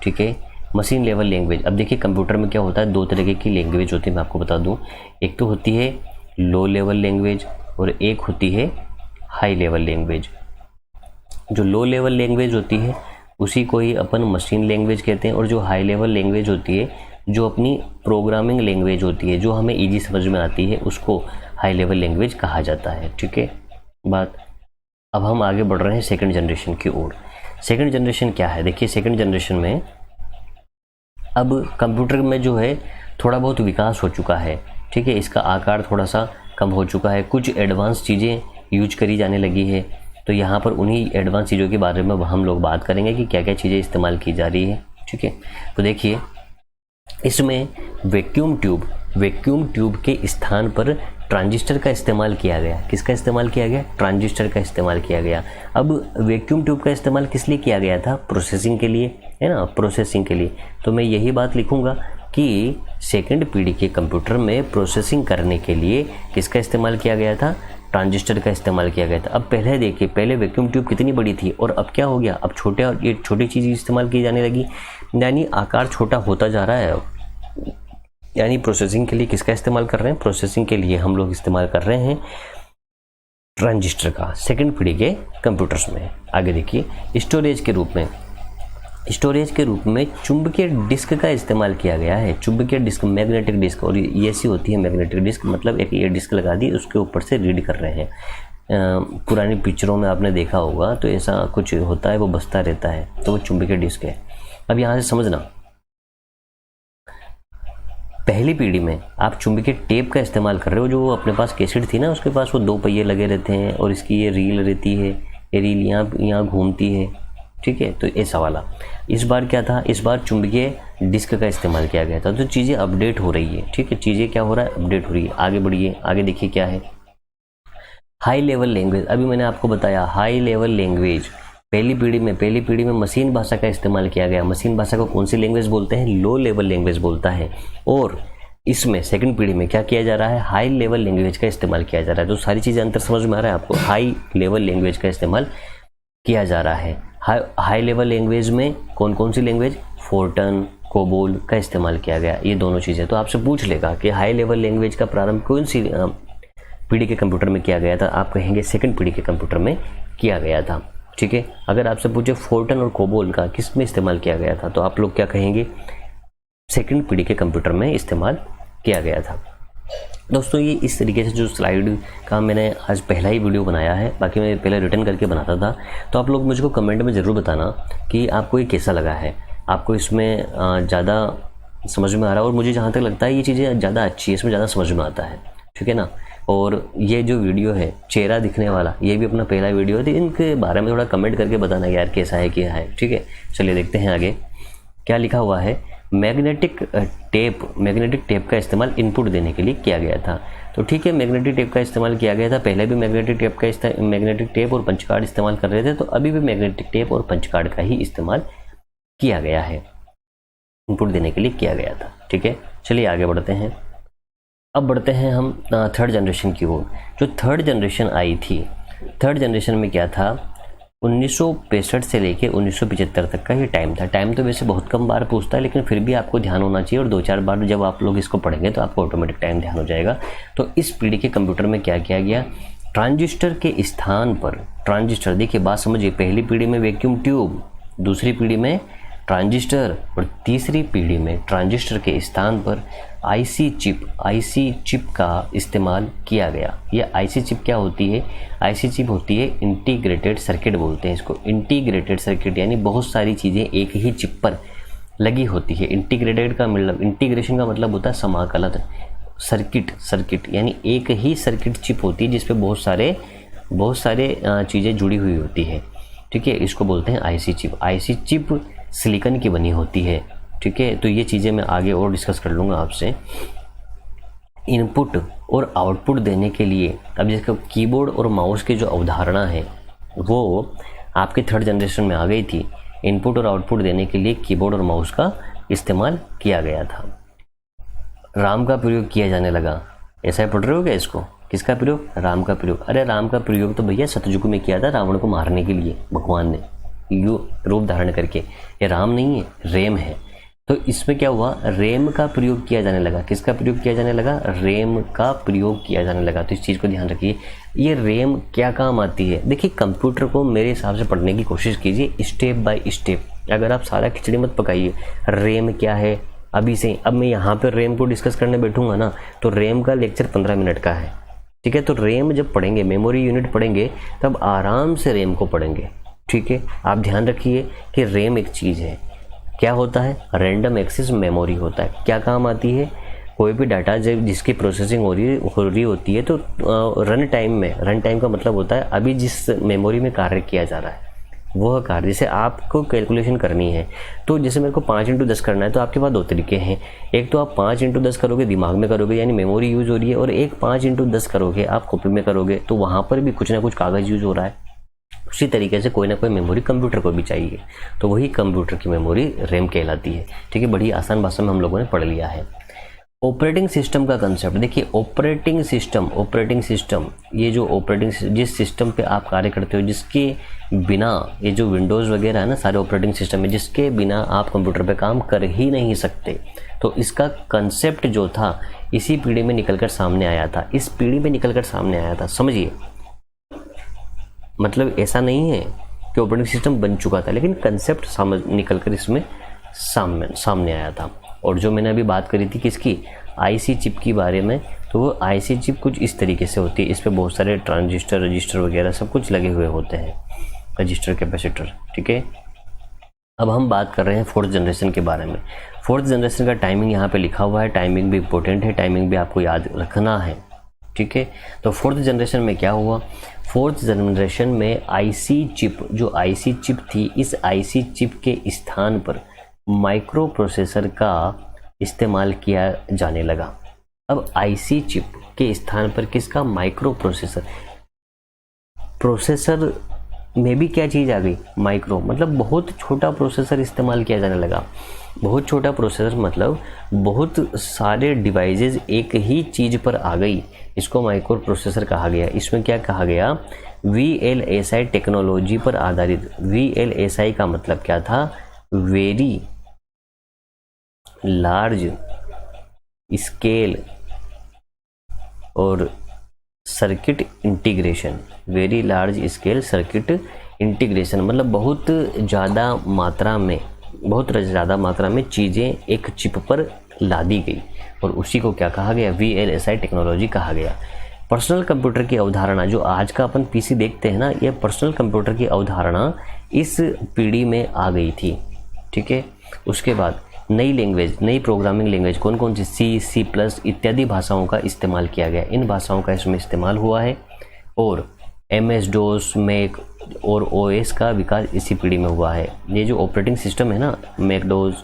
ठीक है, मशीन लेवल लैंग्वेज। अब देखिए, कंप्यूटर में क्या होता है, दो तरीके की लैंग्वेज होती है, मैं आपको बता दूँ। एक तो होती है लो लेवल लैंग्वेज और एक होती है हाई लेवल लैंग्वेज। जो लो लेवल लैंग्वेज होती है उसी को ही अपन मशीन लैंग्वेज कहते हैं, और जो हाई लेवल लैंग्वेज होती है, जो अपनी प्रोग्रामिंग लैंग्वेज होती है, जो हमें इजी समझ में आती है, उसको हाई लेवल लैंग्वेज कहा जाता है। ठीक है बात। अब हम आगे बढ़ रहे हैं सेकंड जनरेशन की ओर। सेकंड जनरेशन क्या है? देखिए, सेकंड जनरेशन में अब कंप्यूटर में जो है थोड़ा बहुत विकास हो चुका है। ठीक है, इसका आकार थोड़ा सा कम हो चुका है, कुछ एडवांस चीज़ें यूज करी जाने लगी है। तो यहाँ पर उन्हीं एडवांस चीज़ों के बारे में हम लोग बात करेंगे कि क्या क्या चीज़ें इस्तेमाल की जा रही है। ठीक है, तो देखिए, इसमें वैक्यूम ट्यूब के स्थान पर ट्रांजिस्टर का इस्तेमाल किया गया। किसका इस्तेमाल किया गया? ट्रांजिस्टर का इस्तेमाल किया गया। अब वैक्यूम ट्यूब का इस्तेमाल किस लिए किया गया था? प्रोसेसिंग के लिए, है ना, प्रोसेसिंग के लिए। तो मैं यही बात लिखूंगा कि सेकंड पीढ़ी के कंप्यूटर में प्रोसेसिंग करने के लिए किसका इस्तेमाल किया गया था? ट्रांजिस्टर का इस्तेमाल किया गया था। अब पहले देखिए, पहले वैक्यूम ट्यूब कितनी बड़ी थी और अब क्या हो गया? अब छोटे और ये छोटी चीज़ इस्तेमाल की जाने लगी, यानी आकार छोटा होता जा रहा है। यानी प्रोसेसिंग के लिए किसका इस्तेमाल कर रहे हैं? प्रोसेसिंग के लिए हम लोग इस्तेमाल कर रहे हैं ट्रांजिस्टर का सेकंड पीढ़ी के कंप्यूटर्स में। आगे देखिए, स्टोरेज के रूप में चुंबकीय डिस्क का इस्तेमाल किया गया है। चुंबकीय डिस्क, मैग्नेटिक डिस्क, और ये ऐसी होती है मैग्नेटिक डिस्क, मतलब एक ये डिस्क लगा दी, उसके ऊपर से रीड कर रहे हैं। पुरानी पिक्चरों में आपने देखा होगा तो ऐसा कुछ होता है, वो बसता रहता है, तो वो चुंबकीय डिस्क है। अब यहाँ से समझना, पहली पीढ़ी में आप चुंबकीय टेप का इस्तेमाल कर रहे हो। जो अपने पास कैसेट थी ना, उसके पास वो 2 पहिए लगे रहते हैं और इसकी ये रील रहती है, ये रील यहाँ घूमती है, ठीक है। तो ऐसा वाला इस बार क्या था? इस बार चुंबकीय डिस्क का इस्तेमाल किया गया था। तो चीज़ें अपडेट हो रही है, ठीक है, चीज़ें क्या हो रहा है? अपडेट हो रही है। आगे बढ़िए, आगे देखिए क्या है। हाई लेवल लैंग्वेज, अभी मैंने आपको बताया हाई लेवल लैंग्वेज। पहली पीढ़ी में मशीन भाषा का इस्तेमाल किया गया। मशीन भाषा को कौन सी लैंग्वेज बोलते हैं? लो लेवल लैंग्वेज बोलता है। और इसमें सेकंड पीढ़ी में क्या किया जा रहा है? हाई लेवल लैंग्वेज का इस्तेमाल किया जा रहा है। तो सारी चीज़ें अंतर समझ में आ रहा है आपको? हाई लेवल लैंग्वेज का इस्तेमाल किया जा रहा है। हाई लेवल लैंग्वेज में कौन कौन सी लैंग्वेज? फोर्टन, कोबोल का इस्तेमाल किया गया, ये दोनों चीज़ें। तो आपसे पूछ लेगा कि हाई लेवल लैंग्वेज का प्रारंभ कौन सी पीढ़ी के कंप्यूटर में किया गया था? आप कहेंगे सेकंड पीढ़ी के कंप्यूटर में किया गया था, ठीक है। अगर आपसे पूछे फोर्टन और कोबोल का किस में इस्तेमाल किया गया था, तो आप लोग क्या कहेंगे? सेकंड पीढ़ी के कंप्यूटर में इस्तेमाल किया गया था। दोस्तों, ये इस तरीके से जो स्लाइड का मैंने आज पहला ही वीडियो बनाया है, बाकी मैं पहले रिटर्न करके बनाता था। तो आप लोग मुझको कमेंट में ज़रूर बताना कि आपको ये कैसा लगा है, आपको इसमें ज़्यादा समझ में आ रहा है। और मुझे जहाँ तक लगता है ये चीज़ें ज़्यादा अच्छी है, इसमें ज़्यादा समझ में आता है, ठीक है ना। और ये जो वीडियो है चेहरा दिखने वाला, ये भी अपना पहला वीडियो है, तो इनके बारे में थोड़ा कमेंट करके बताना यार कैसा है, क्या है, ठीक है। चलिए देखते हैं आगे क्या लिखा हुआ है। मैग्नेटिक टेप का इस्तेमाल इनपुट देने के लिए किया गया था। तो ठीक है, मैग्नेटिक टेप का इस्तेमाल किया गया था। पहले भी मैग्नेटिक टेप और पंच कार्ड इस्तेमाल कर रहे थे, तो अभी भी मैग्नेटिक टेप और पंच कार्ड का ही इस्तेमाल किया गया है, इनपुट देने के लिए किया गया था, ठीक है। चलिए आगे बढ़ते हैं। अब बढ़ते हैं हम थर्ड जनरेशन की ओर। जो थर्ड जनरेशन आई थी, थर्ड जनरेशन में क्या था? 1965 से लेके 1975 तक का ये टाइम था। टाइम तो वैसे बहुत कम बार पूछता है, लेकिन फिर भी आपको ध्यान होना चाहिए, और 2-4 बार जब आप लोग इसको पढ़ेंगे तो आपको ऑटोमेटिक टाइम ध्यान हो जाएगा। तो इस पीढ़ी के कंप्यूटर में क्या किया गया? ट्रांजिस्टर के स्थान पर ट्रांजिस्टर, देखिए बात समझिए, पहली पीढ़ी में वैक्यूम ट्यूब, दूसरी पीढ़ी में ट्रांजिस्टर, और तीसरी पीढ़ी में ट्रांजिस्टर के स्थान पर आईसी चिप का इस्तेमाल किया गया। ये आईसी चिप क्या होती है? आईसी चिप होती है इंटीग्रेटेड सर्किट बोलते हैं इसको। इंटीग्रेटेड सर्किट यानी बहुत सारी चीज़ें एक ही चिप पर लगी होती है। इंटीग्रेटेड का मतलब, इंटीग्रेशन का मतलब होता है समाकलन। सर्किट यानी एक ही सर्किट चिप होती है जिसपे बहुत सारे चीज़ें जुड़ी हुई होती है, ठीक है। इसको बोलते हैं IC chip. IC chip silicon की बनी होती है, ठीक है। तो ये चीज़ें मैं आगे और डिस्कस कर लूँगा आपसे। इनपुट और आउटपुट देने के लिए, अब जैसे कीबोर्ड और माउस की जो अवधारणा है वो आपके थर्ड जनरेशन में आ गई थी। इनपुट और आउटपुट देने के लिए कीबोर्ड और माउस का इस्तेमाल किया गया था। राम का प्रयोग किया जाने लगा। ऐसा पढ़ रहे हो क्या इसको? किसका प्रयोग? राम का प्रयोग। अरे राम का प्रयोग तो भैया सतयुग में किया था, रावण को मारने के लिए भगवान ने रूप धारण करके। ये राम नहीं है, रेम है। तो इसमें क्या हुआ? रेम का प्रयोग किया जाने लगा। किसका प्रयोग किया जाने लगा? रेम का प्रयोग किया जाने लगा। तो इस चीज़ को ध्यान रखिए। ये रेम क्या काम आती है? देखिए, कंप्यूटर को मेरे हिसाब से पढ़ने की कोशिश कीजिए स्टेप बाय स्टेप। अगर आप सारा खिचड़ी मत पकाइए। रेम क्या है अभी से, अब मैं यहाँ पर रेम को डिस्कस करने बैठूंगा ना, तो रेम का लेक्चर 15 मिनट का है, ठीक है। तो रेम जब पढ़ेंगे, मेमोरी यूनिट पढ़ेंगे, तब आराम से रेम को पढ़ेंगे, ठीक है। आप ध्यान रखिए कि रेम एक चीज़ है, क्या होता है? रैंडम एक्सेस मेमोरी होता है। क्या काम आती है? कोई भी डाटा जब जिसकी प्रोसेसिंग हो रही होती है, तो रन टाइम का मतलब होता है अभी जिस मेमोरी में कार्य किया जा रहा है, वह कार्य जैसे आपको कैलकुलेशन करनी है, तो जैसे मेरे को 5x10 करना है, तो आपके पास दो तरीके हैं। एक तो आप 5x10 करोगे, दिमाग में करोगे यानी मेमोरी यूज़ हो रही है, और एक 5x10 करोगे आप कॉपी में करोगे, तो वहाँ पर भी कुछ ना कुछ कागज़ यूज़ हो रहा है। उसी तरीके से कोई ना कोई मेमोरी कंप्यूटर को भी चाहिए, तो वही कंप्यूटर की मेमोरी रैम कहलाती है। ठीक है, बड़ी आसान भाषा में हम लोगों ने पढ़ लिया है। ऑपरेटिंग सिस्टम का कंसेप्ट देखिए, ऑपरेटिंग सिस्टम ये जो जिस सिस्टम पे आप कार्य करते हो, जिसके बिना ये जो विंडोज़ वगैरह है ना, सारे ऑपरेटिंग सिस्टम में, जिसके बिना आप कंप्यूटर पे काम कर ही नहीं सकते, तो इसका कंसेप्ट जो था इसी पीढ़ी में निकलकर सामने आया था, इस पीढ़ी में निकलकर सामने आया था। समझिए, मतलब ऐसा नहीं है कि ऑपरेटिंग सिस्टम बन चुका था, लेकिन कंसेप्ट निकलकर इसमें सामने आया था। और जो मैंने अभी बात करी थी किसकी, आईसी चिप के बारे में, तो वो आईसी चिप कुछ इस तरीके से होती है। इस पे बहुत सारे ट्रांजिस्टर, रजिस्टर वगैरह सब कुछ लगे हुए होते हैं, रजिस्टर, कैपेसिटर। ठीक है, अब हम बात कर रहे हैं फोर्थ जनरेशन के बारे में। फोर्थ जनरेशन का टाइमिंग यहाँ पे लिखा हुआ है, टाइमिंग भी इंपॉर्टेंट है, टाइमिंग भी आपको याद रखना है। ठीक है, तो फोर्थ जनरेशन में क्या हुआ, फोर्थ जनरेशन में आईसी चिप, जो आईसी चिप थी, इस आईसी चिप के स्थान पर माइक्रो प्रोसेसर का इस्तेमाल किया जाने लगा। अब आईसी चिप के स्थान पर किसका, माइक्रो प्रोसेसर। प्रोसेसर में भी क्या चीज़ आ गई, माइक्रो, मतलब बहुत छोटा प्रोसेसर इस्तेमाल किया जाने लगा। बहुत छोटा प्रोसेसर मतलब बहुत सारे डिवाइसेस एक ही चीज़ पर आ गई, इसको माइक्रो प्रोसेसर कहा गया। इसमें क्या कहा गया, VLSI टेक्नोलॉजी पर आधारित। VLSI का मतलब क्या था, वेरी लार्ज स्केल और circuit integration. Very large scale circuit integration मतलब बहुत ज़्यादा मात्रा में चीज़ें एक चिप पर लादी गई, और उसी को क्या कहा गया, VLSI टेक्नोलॉजी कहा गया। पर्सनल कंप्यूटर की अवधारणा, जो आज का अपन PC देखते हैं ना, ये पर्सनल कंप्यूटर की अवधारणा इस पीढ़ी में आ गई थी। ठीक है, उसके बाद नई लैंग्वेज, नई प्रोग्रामिंग लैंग्वेज कौन कौन सी, C++ इत्यादि भाषाओं का इस्तेमाल किया गया। इन भाषाओं का इसमें इस्तेमाल हुआ है, और MS-DOS, मैक और OS का विकास इसी पीढ़ी में हुआ है। ये जो ऑपरेटिंग सिस्टम है ना, मैक-DOS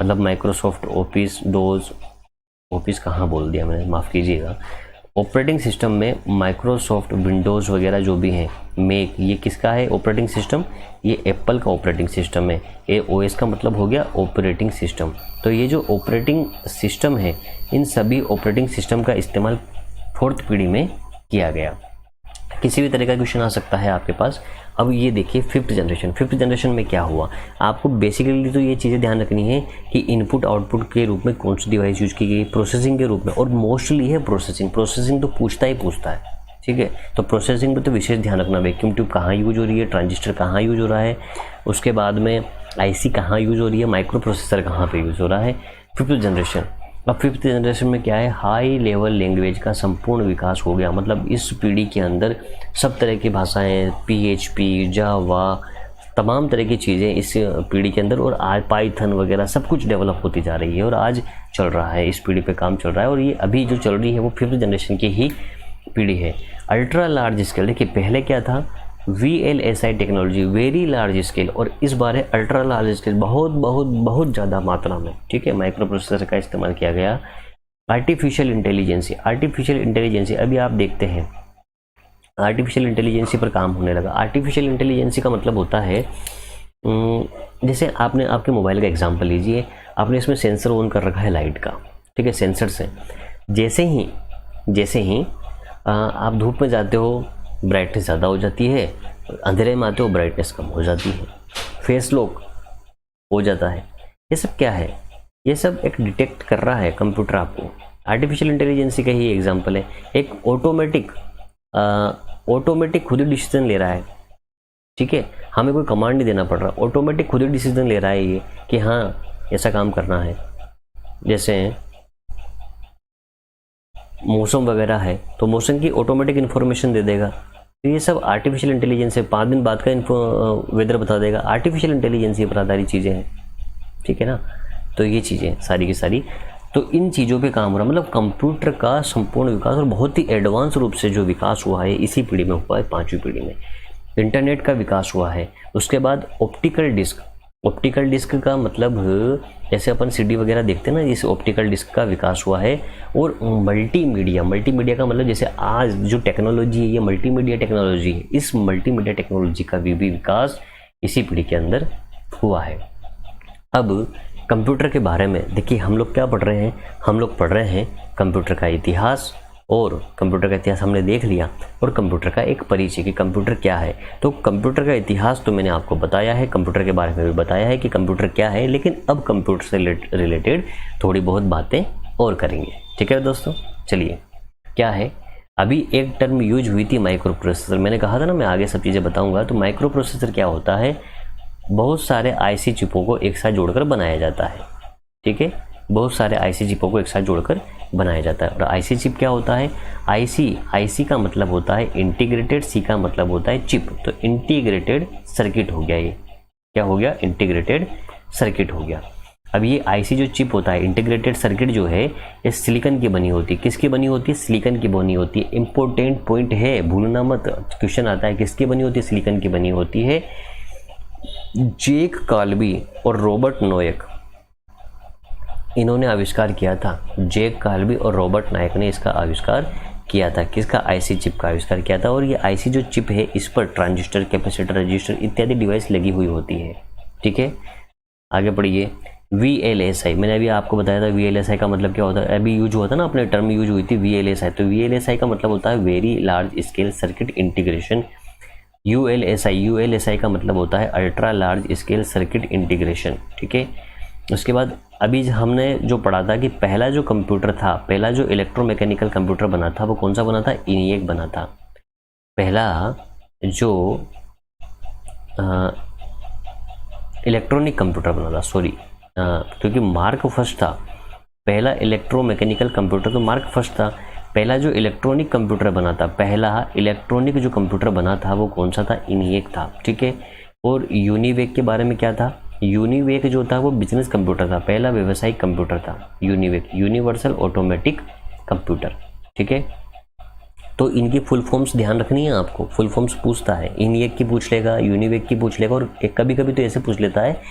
मतलब माइक्रोसॉफ्ट ऑफिस, ऑफिस कहाँ बोल दिया मैंने, माफ़ कीजिएगा। ऑपरेटिंग सिस्टम में माइक्रोसॉफ्ट विंडोज़ वगैरह जो भी हैं, मैक, ये किसका है ऑपरेटिंग सिस्टम, ये एप्पल का ऑपरेटिंग सिस्टम है। OS का मतलब हो गया ऑपरेटिंग सिस्टम। तो ये जो ऑपरेटिंग सिस्टम है, इन सभी ऑपरेटिंग सिस्टम का इस्तेमाल फोर्थ पीढ़ी में किया गया। किसी भी तरह का क्वेश्चन आ सकता है आपके पास। अब ये देखिए फिफ्थ जनरेशन में क्या हुआ। आपको बेसिकली तो ये चीज़ें ध्यान रखनी है कि इनपुट आउटपुट के रूप में कौन सी डिवाइस यूज की गई, प्रोसेसिंग के रूप में, और मोस्टली है प्रोसेसिंग तो पूछता है। ठीक है, तो प्रोसेसिंग पे तो विशेष ध्यान रखना, वैक्यूम ट्यूब कहाँ यूज हो रही है, ट्रांजिस्टर कहाँ यूज हो रहा है, उसके बाद में आईसी कहाँ यूज हो रही है, माइक्रो प्रोसेसर कहाँ पे यूज हो रहा है। फिफ्थ जनरेशन, अब फिफ्थ जनरेशन में क्या है, हाई लेवल लैंग्वेज का संपूर्ण विकास हो गया। मतलब इस पीढ़ी के अंदर सब तरह की भाषाएं, PHP, जावा, तमाम तरह की चीज़ें इस पीढ़ी के अंदर, और आज पाइथन वगैरह सब कुछ डेवलप होती जा रही है, और आज चल रहा है, इस पीढ़ी पे काम चल रहा है। और ये अभी जो चल रही है वो फिफ्थ जनरेशन की ही पीढ़ी है। अल्ट्रा लार्ज स्केल, देखिए पहले क्या था, VLSI technology, very large scale, और इस बार है अल्ट्रा लार्ज स्केल, बहुत ज़्यादा मात्रा में। ठीक है, माइक्रो प्रोसेसर का इस्तेमाल किया गया। आर्टिफिशियल इंटेलिजेंसी, अभी आप देखते हैं आर्टिफिशियल इंटेलिजेंसी पर काम होने लगा। आर्टिफिशियल इंटेलिजेंसी का मतलब होता है, जैसे आपने आपके मोबाइल का एग्जांपल लीजिए, आपने इसमें सेंसर ऑन कर रखा है लाइट का। ठीक है, सेंसर से जैसे ही आप धूप में जाते हो ब्राइटनेस ज़्यादा हो जाती है, अंधेरे में आते हो ब्राइटनेस कम हो जाती है, फेस लॉक हो जाता है। ये सब क्या है, ये सब एक डिटेक्ट कर रहा है कंप्यूटर आपको। आर्टिफिशियल इंटेलिजेंसी का ही एग्जांपल है। एक ऑटोमेटिक खुद ही डिसीजन ले रहा है। ठीक है, हमें कोई कमांड नहीं देना पड़ रहा, ऑटोमेटिक खुद ही डिसीजन ले रहा है ये कि हाँ ऐसा काम करना है। जैसे मौसम वगैरह है तो मौसम की ऑटोमेटिक इन्फॉर्मेशन दे देगा। तो ये सब आर्टिफिशियल इंटेलिजेंस है। 5 दिन बाद का वेदर बता देगा। आर्टिफिशियल इंटेलिजेंस पर आधारित चीज़ें हैं। ठीक है ना, तो ये चीज़ें सारी की सारी, तो इन चीज़ों पे काम हो रहा, मतलब कंप्यूटर का संपूर्ण विकास और बहुत ही एडवांस रूप से जो विकास हुआ है इसी पीढ़ी में हुआ है, 5वीं पीढ़ी में। इंटरनेट का विकास हुआ है। उसके बाद ऑप्टिकल डिस्क का मतलब जैसे अपन सीडी वगैरह देखते हैं ना, इस ऑप्टिकल डिस्क का विकास हुआ है। और मल्टीमीडिया का मतलब जैसे आज जो टेक्नोलॉजी है ये मल्टीमीडिया टेक्नोलॉजी है, इस मल्टीमीडिया टेक्नोलॉजी का भी विकास इसी पीढ़ी के अंदर हुआ है। अब कंप्यूटर के बारे में देखिए हम लोग क्या पढ़ रहे हैं, हम लोग पढ़ रहे हैं कंप्यूटर का इतिहास, और कंप्यूटर का इतिहास हमने देख लिया, और कंप्यूटर का एक परिचय कि कंप्यूटर क्या है। तो कंप्यूटर का इतिहास तो मैंने आपको बताया है, कंप्यूटर के बारे में भी बताया है कि कंप्यूटर क्या है, लेकिन अब कंप्यूटर से रिलेटेड थोड़ी बहुत बातें और करेंगे। ठीक है दोस्तों, चलिए क्या है। अभी एक टर्म यूज हुई थी माइक्रो प्रोसेसर, मैंने कहा था ना मैं आगे सब चीज़ें बताऊँगा। तो माइक्रो प्रोसेसर क्या होता है, बहुत सारे आईसी चिपों को एक साथ जोड़कर बनाया जाता है। ठीक है, बहुत सारे आईसी चिपों को एक साथ जोड़कर बनाया जाता है। और आईसी चिप क्या होता है, आईसी का मतलब होता है इंटीग्रेटेड, सी का मतलब होता है चिप। तो इंटीग्रेटेड सर्किट हो गया, ये क्या हो गया, इंटीग्रेटेड सर्किट हो गया। अब ये आईसी जो चिप होता है, इंटीग्रेटेड सर्किट जो है, ये सिलिकॉन की बनी होती है। किसकी बनी होती है, सिलिकॉन की बनी होती है। इंपॉर्टेंट पॉइंट है, भूलना मत, क्वेश्चन आता है किसकी बनी होती है, सिलिकॉन की बनी होती है। जैक काल्बी और रॉबर्ट नोएक इन्होंने आविष्कार किया था। जैक काल्बी और रॉबर्ट नायक ने इसका आविष्कार किया था। किसका, आईसी चिप का आविष्कार किया था। और ये आईसी जो चिप है इस पर ट्रांजिस्टर, कैपेसिटर, रजिस्टर इत्यादि डिवाइस लगी हुई होती है। ठीक है, आगे पढ़िए। VLSI मैंने अभी आपको बताया था, VLSI का मतलब क्या होता है, अभी यूज हुआ था ना, अपने टर्म यूज हुई थी VLSI। तो VLSI का मतलब होता है very large scale circuit integration. ULSI का मतलब होता है ultra large scale circuit integration. ठीक है, उसके बाद अभी हमने जो पढ़ा था कि पहला जो कंप्यूटर था, पहला जो इलेक्ट्रोमैकेनिकल कंप्यूटर बना था वो कौन सा बना था, ENIAC बना था। पहला जो इलेक्ट्रॉनिक कंप्यूटर बना था, सॉरी, क्योंकि मार्क फर्स्ट था। पहला इलेक्ट्रोमैकेनिकल कंप्यूटर तो मार्क फर्स्ट था। पहला जो इलेक्ट्रॉनिक कंप्यूटर बना था, पहला इलेक्ट्रॉनिक जो कंप्यूटर बना था वो कौन सा था, ENIAC था। ठीक है, और यूनिवेक के बारे में क्या था, यूनिवेक जो था वो बिजनेस कंप्यूटर था, पहला व्यवसायिक कंप्यूटर था यूनिवेक, यूनिवर्सल ऑटोमेटिक कंप्यूटर। ठीक है, तो इनकी फुल फॉर्म्स ध्यान रखनी है आपको, फुल फॉर्म्स पूछता है, ENIAC की पूछ लेगा, यूनिवेक की पूछ लेगा, और एक कभी कभी तो ऐसे पूछ लेता है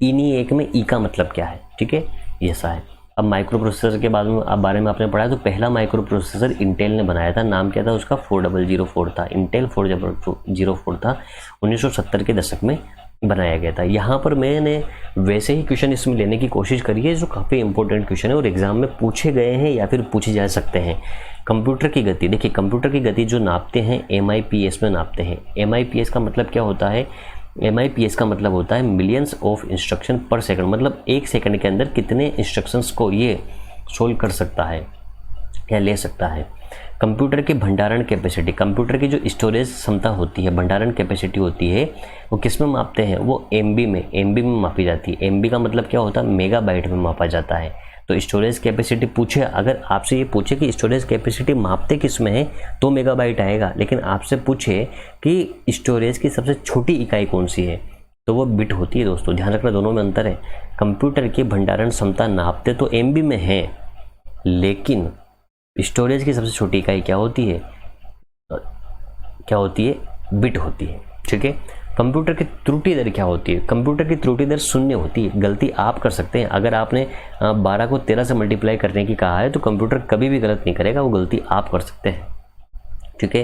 ENIAC में ई का मतलब क्या है। ठीक है, ऐसा है। अब माइक्रो प्रोसेसर के बारे में आपने पढ़ा है, तो पहला माइक्रो प्रोसेसर इंटेल ने बनाया था, नाम क्या था उसका, 4004 था। इंटेल 4004 था, 1970 के दशक में बनाया गया था। यहाँ पर मैंने वैसे ही क्वेश्चन इसमें लेने की कोशिश करी है जो काफ़ी इंपॉर्टेंट क्वेश्चन है और एग्जाम में पूछे गए हैं या फिर पूछे जा सकते हैं। कंप्यूटर की गति, देखिए कंप्यूटर की गति जो नापते हैं MIPS में नापते हैं। MIPS का मतलब क्या होता है, MIPS का मतलब होता है मिलियंस ऑफ इंस्ट्रक्शन पर सेकंड, मतलब एक सेकंड के अंदर कितने इंस्ट्रक्शंस को ये सोल्व कर सकता है या ले सकता है। कंप्यूटर की भंडारण कैपेसिटी, कंप्यूटर की जो स्टोरेज क्षमता होती है, भंडारण कैपेसिटी होती है, वो किस में मापते हैं, वो MB में मापी जाती है। MB का मतलब क्या होता है, मेगाबाइट में मापा जाता है। तो स्टोरेज कैपेसिटी पूछे, अगर आपसे ये पूछे कि स्टोरेज कैपेसिटी मापते किस में है तो मेगाबाइट आएगा, लेकिन आपसे पूछे कि स्टोरेज की सबसे छोटी इकाई कौन सी है तो वो बिट होती है। दोस्तों ध्यान रखना, दोनों में अंतर है। कंप्यूटर की भंडारण क्षमता नापते तो MB में है, लेकिन स्टोरेज की सबसे छोटी इकाई क्या होती है, बिट होती है। ठीक है, कंप्यूटर की त्रुटि दर क्या होती है, कंप्यूटर की त्रुटि दर 0 होती है। गलती आप कर सकते हैं, अगर आपने 12 को 13 से मल्टीप्लाई करने की कहा है तो कंप्यूटर कभी भी गलत नहीं करेगा, वो गलती आप कर सकते हैं। ठीक है,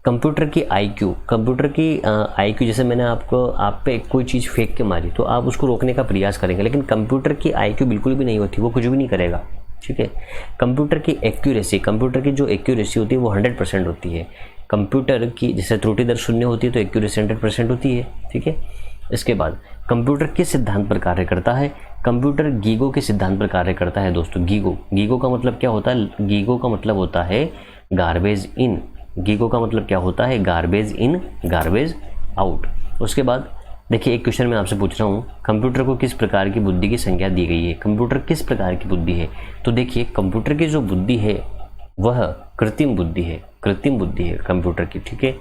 कंप्यूटर की IQ, कंप्यूटर की IQ, जैसे मैंने आप पे कोई चीज़ फेंक के मारी तो आप उसको रोकने का प्रयास करेंगे, लेकिन कंप्यूटर की IQ बिल्कुल भी नहीं होती, वो कुछ भी नहीं करेगा। ठीक है, कंप्यूटर की एक्यूरेसी, कंप्यूटर की जो एक्यूरेसी होती है वो 100% होती है। कंप्यूटर की जैसे त्रुटि दर 0 होती है तो एक्यूरेसी 100% होती है। ठीक है, इसके बाद कंप्यूटर किस सिद्धांत पर कार्य करता है, कंप्यूटर गीगो के सिद्धांत पर कार्य करता है। दोस्तों गीगो का मतलब क्या होता है, गीगो का मतलब होता है गार्बेज इन, गीगो का मतलब क्या होता है, गार्बेज इन गार्बेज आउट। उसके बाद देखिए एक क्वेश्चन मैं आपसे पूछ रहा हूँ, कंप्यूटर को किस प्रकार की बुद्धि की संज्ञा दी गई है, कंप्यूटर किस प्रकार की बुद्धि है। तो देखिए कंप्यूटर की जो बुद्धि है वह कृत्रिम बुद्धि है कंप्यूटर की। ठीक है,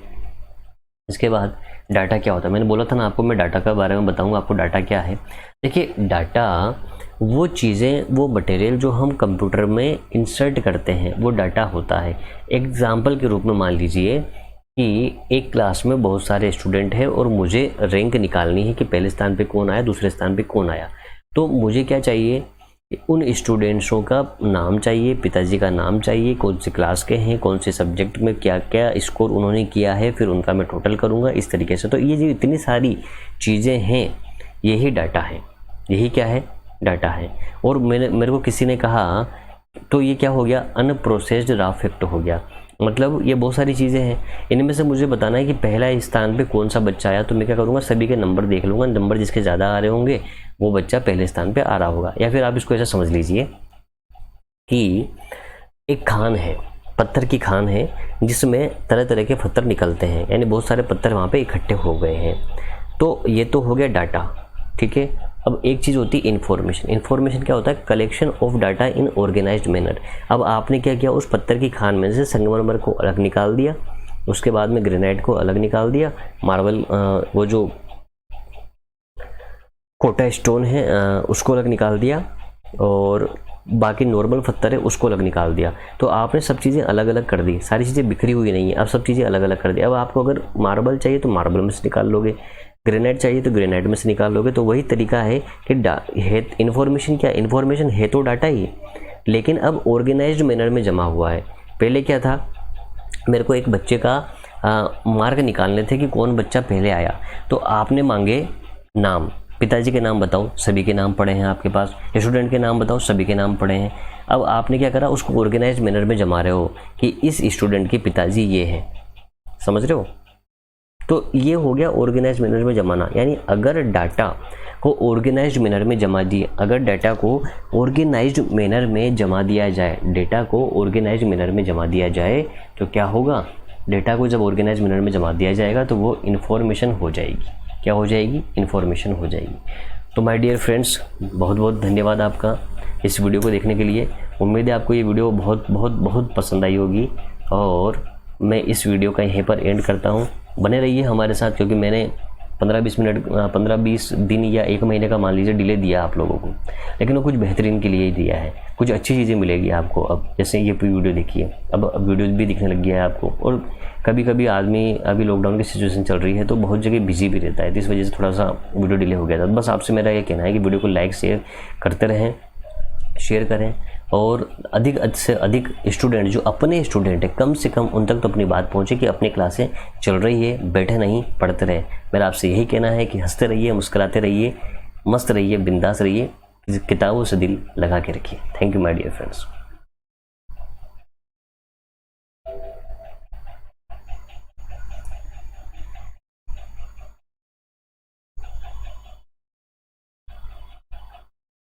इसके बाद डाटा क्या होता है, मैंने बोला था ना आपको, मैं डाटा के बारे में बताऊंगा आपको डाटा क्या है। देखिए डाटा वो चीज़ें, वो मटेरियल जो हम कंप्यूटर में इंसर्ट करते हैं वो डाटा होता है। एग्जाम्पल के रूप में मान लीजिए कि एक क्लास में बहुत सारे स्टूडेंट हैं और मुझे रैंक निकालनी है कि पहले स्थान पे कौन आया, दूसरे स्थान पे कौन आया। तो मुझे क्या चाहिए, उन स्टूडेंट्सों का नाम चाहिए, पिताजी का नाम चाहिए, कौन सी क्लास के हैं, कौन से सब्जेक्ट में क्या क्या स्कोर उन्होंने किया है, फिर उनका मैं टोटल करूँगा इस तरीके से। तो ये जो इतनी सारी चीज़ें हैं, यही डाटा है, यही क्या है, डाटा है। और मेरे को किसी ने कहा तो ये क्या हो गया, अनप्रोसेस्ड रॉ फैक्ट हो गया। मतलब ये बहुत सारी चीज़ें हैं, इनमें से मुझे बताना है कि पहला स्थान पे कौन सा बच्चा आया। तो मैं क्या करूँगा, सभी के नंबर देख लूँगा, नंबर जिसके ज़्यादा आ रहे होंगे वो बच्चा पहले स्थान पे आ रहा होगा। या फिर आप इसको ऐसा समझ लीजिए कि एक खान है, पत्थर की खान है जिसमें तरह तरह के पत्थर निकलते हैं, यानी बहुत सारे पत्थर वहाँ पे इकट्ठे हो गए हैं। तो ये तो हो गया डाटा, ठीक है। अब एक चीज़ होती है इन्फॉर्मेशन। इन्फॉर्मेशन क्या होता है, collection of data in organised manner. अब आपने क्या किया, उस पत्थर की खान में से संगमरमर को अलग निकाल दिया, उसके बाद में ग्रेनाइट को अलग निकाल दिया, मार्बल वो जो कोटा स्टोन है उसको अलग निकाल दिया, और बाकी नॉर्मल पत्थर है उसको अलग निकाल दिया। तो आपने सब चीज़ें अलग अलग कर दी, सारी चीज़ें बिखरी हुई नहीं है, अब सब चीज़ें अलग अलग कर दी। अब आपको अगर मार्बल चाहिए तो मार्बल में से निकाल लोगे, ग्रेनाइट चाहिए तो ग्रेनाइट में से निकाल लोगे। तो वही तरीका है कि इन्फॉर्मेशन क्या, इन्फॉर्मेशन है तो डाटा ही, लेकिन अब ऑर्गेनाइज्ड मैनर में जमा हुआ है। पहले क्या था, मेरे को एक बच्चे का मार्क निकालने थे कि कौन बच्चा पहले आया। तो आपने मांगे नाम, पिताजी के नाम बताओ, सभी के नाम पड़े हैं आपके पास, स्टूडेंट के नाम बताओ, सभी के नाम पड़े हैं। अब आपने क्या करा, उसको ऑर्गेनाइज्ड मैनर में जमा रहे हो कि इस स्टूडेंट के पिताजी ये हैं, समझ रहे हो। तो ये हो गया ऑर्गेनाइज्ड मैनर में जमाना। यानी अगर डाटा को ऑर्गेनाइज्ड मैनर में जमा दिए, अगर डाटा को ऑर्गेनाइज्ड मैनर में जमा दिया जाए, डेटा को ऑर्गेनाइज्ड मैनर में जमा दिया जाए तो क्या होगा, डेटा को जब ऑर्गेनाइज्ड मैनर में जमा दिया जाएगा तो वो इन्फॉर्मेशन हो जाएगी। क्या हो जाएगी, इन्फॉर्मेशन हो जाएगी। तो माय डियर फ्रेंड्स, बहुत बहुत धन्यवाद आपका इस वीडियो को देखने के लिए। उम्मीद है आपको ये वीडियो बहुत बहुत बहुत पसंद आई होगी, और मैं इस वीडियो का यहीं पर एंड करता हूँ। बने रहिए हमारे साथ, क्योंकि मैंने 15-20 दिन या एक महीने का मान लीजिए डिले दिया आप लोगों को, लेकिन वो कुछ बेहतरीन के लिए ही दिया है। कुछ अच्छी चीज़ें मिलेगी आपको। अब जैसे ये पूरी वीडियो देखिए, अब वीडियो भी दिखने लग गया है आपको। और कभी कभी आदमी, अभी लॉकडाउन की सिचुएशन चल रही है तो बहुत जगह बिजी भी रहता है, तो इस वजह से थोड़ा सा वीडियो डिले हो गया था। बस आपसे मेरा ये कहना है कि वीडियो को लाइक शेयर करते रहें, शेयर करें, और अधिक से अधिक स्टूडेंट, जो अपने स्टूडेंट है, कम से कम उन तक तो अपनी बात पहुंचे कि अपनी क्लासें चल रही है, बैठे नहीं, पढ़ते रहे। मेरा आपसे यही कहना है कि हंसते रहिए, मुस्कुराते रहिए, मस्त रहिए, बिंदास रहिए, किताबों से दिल लगा के रखिए। Thank you my dear friends.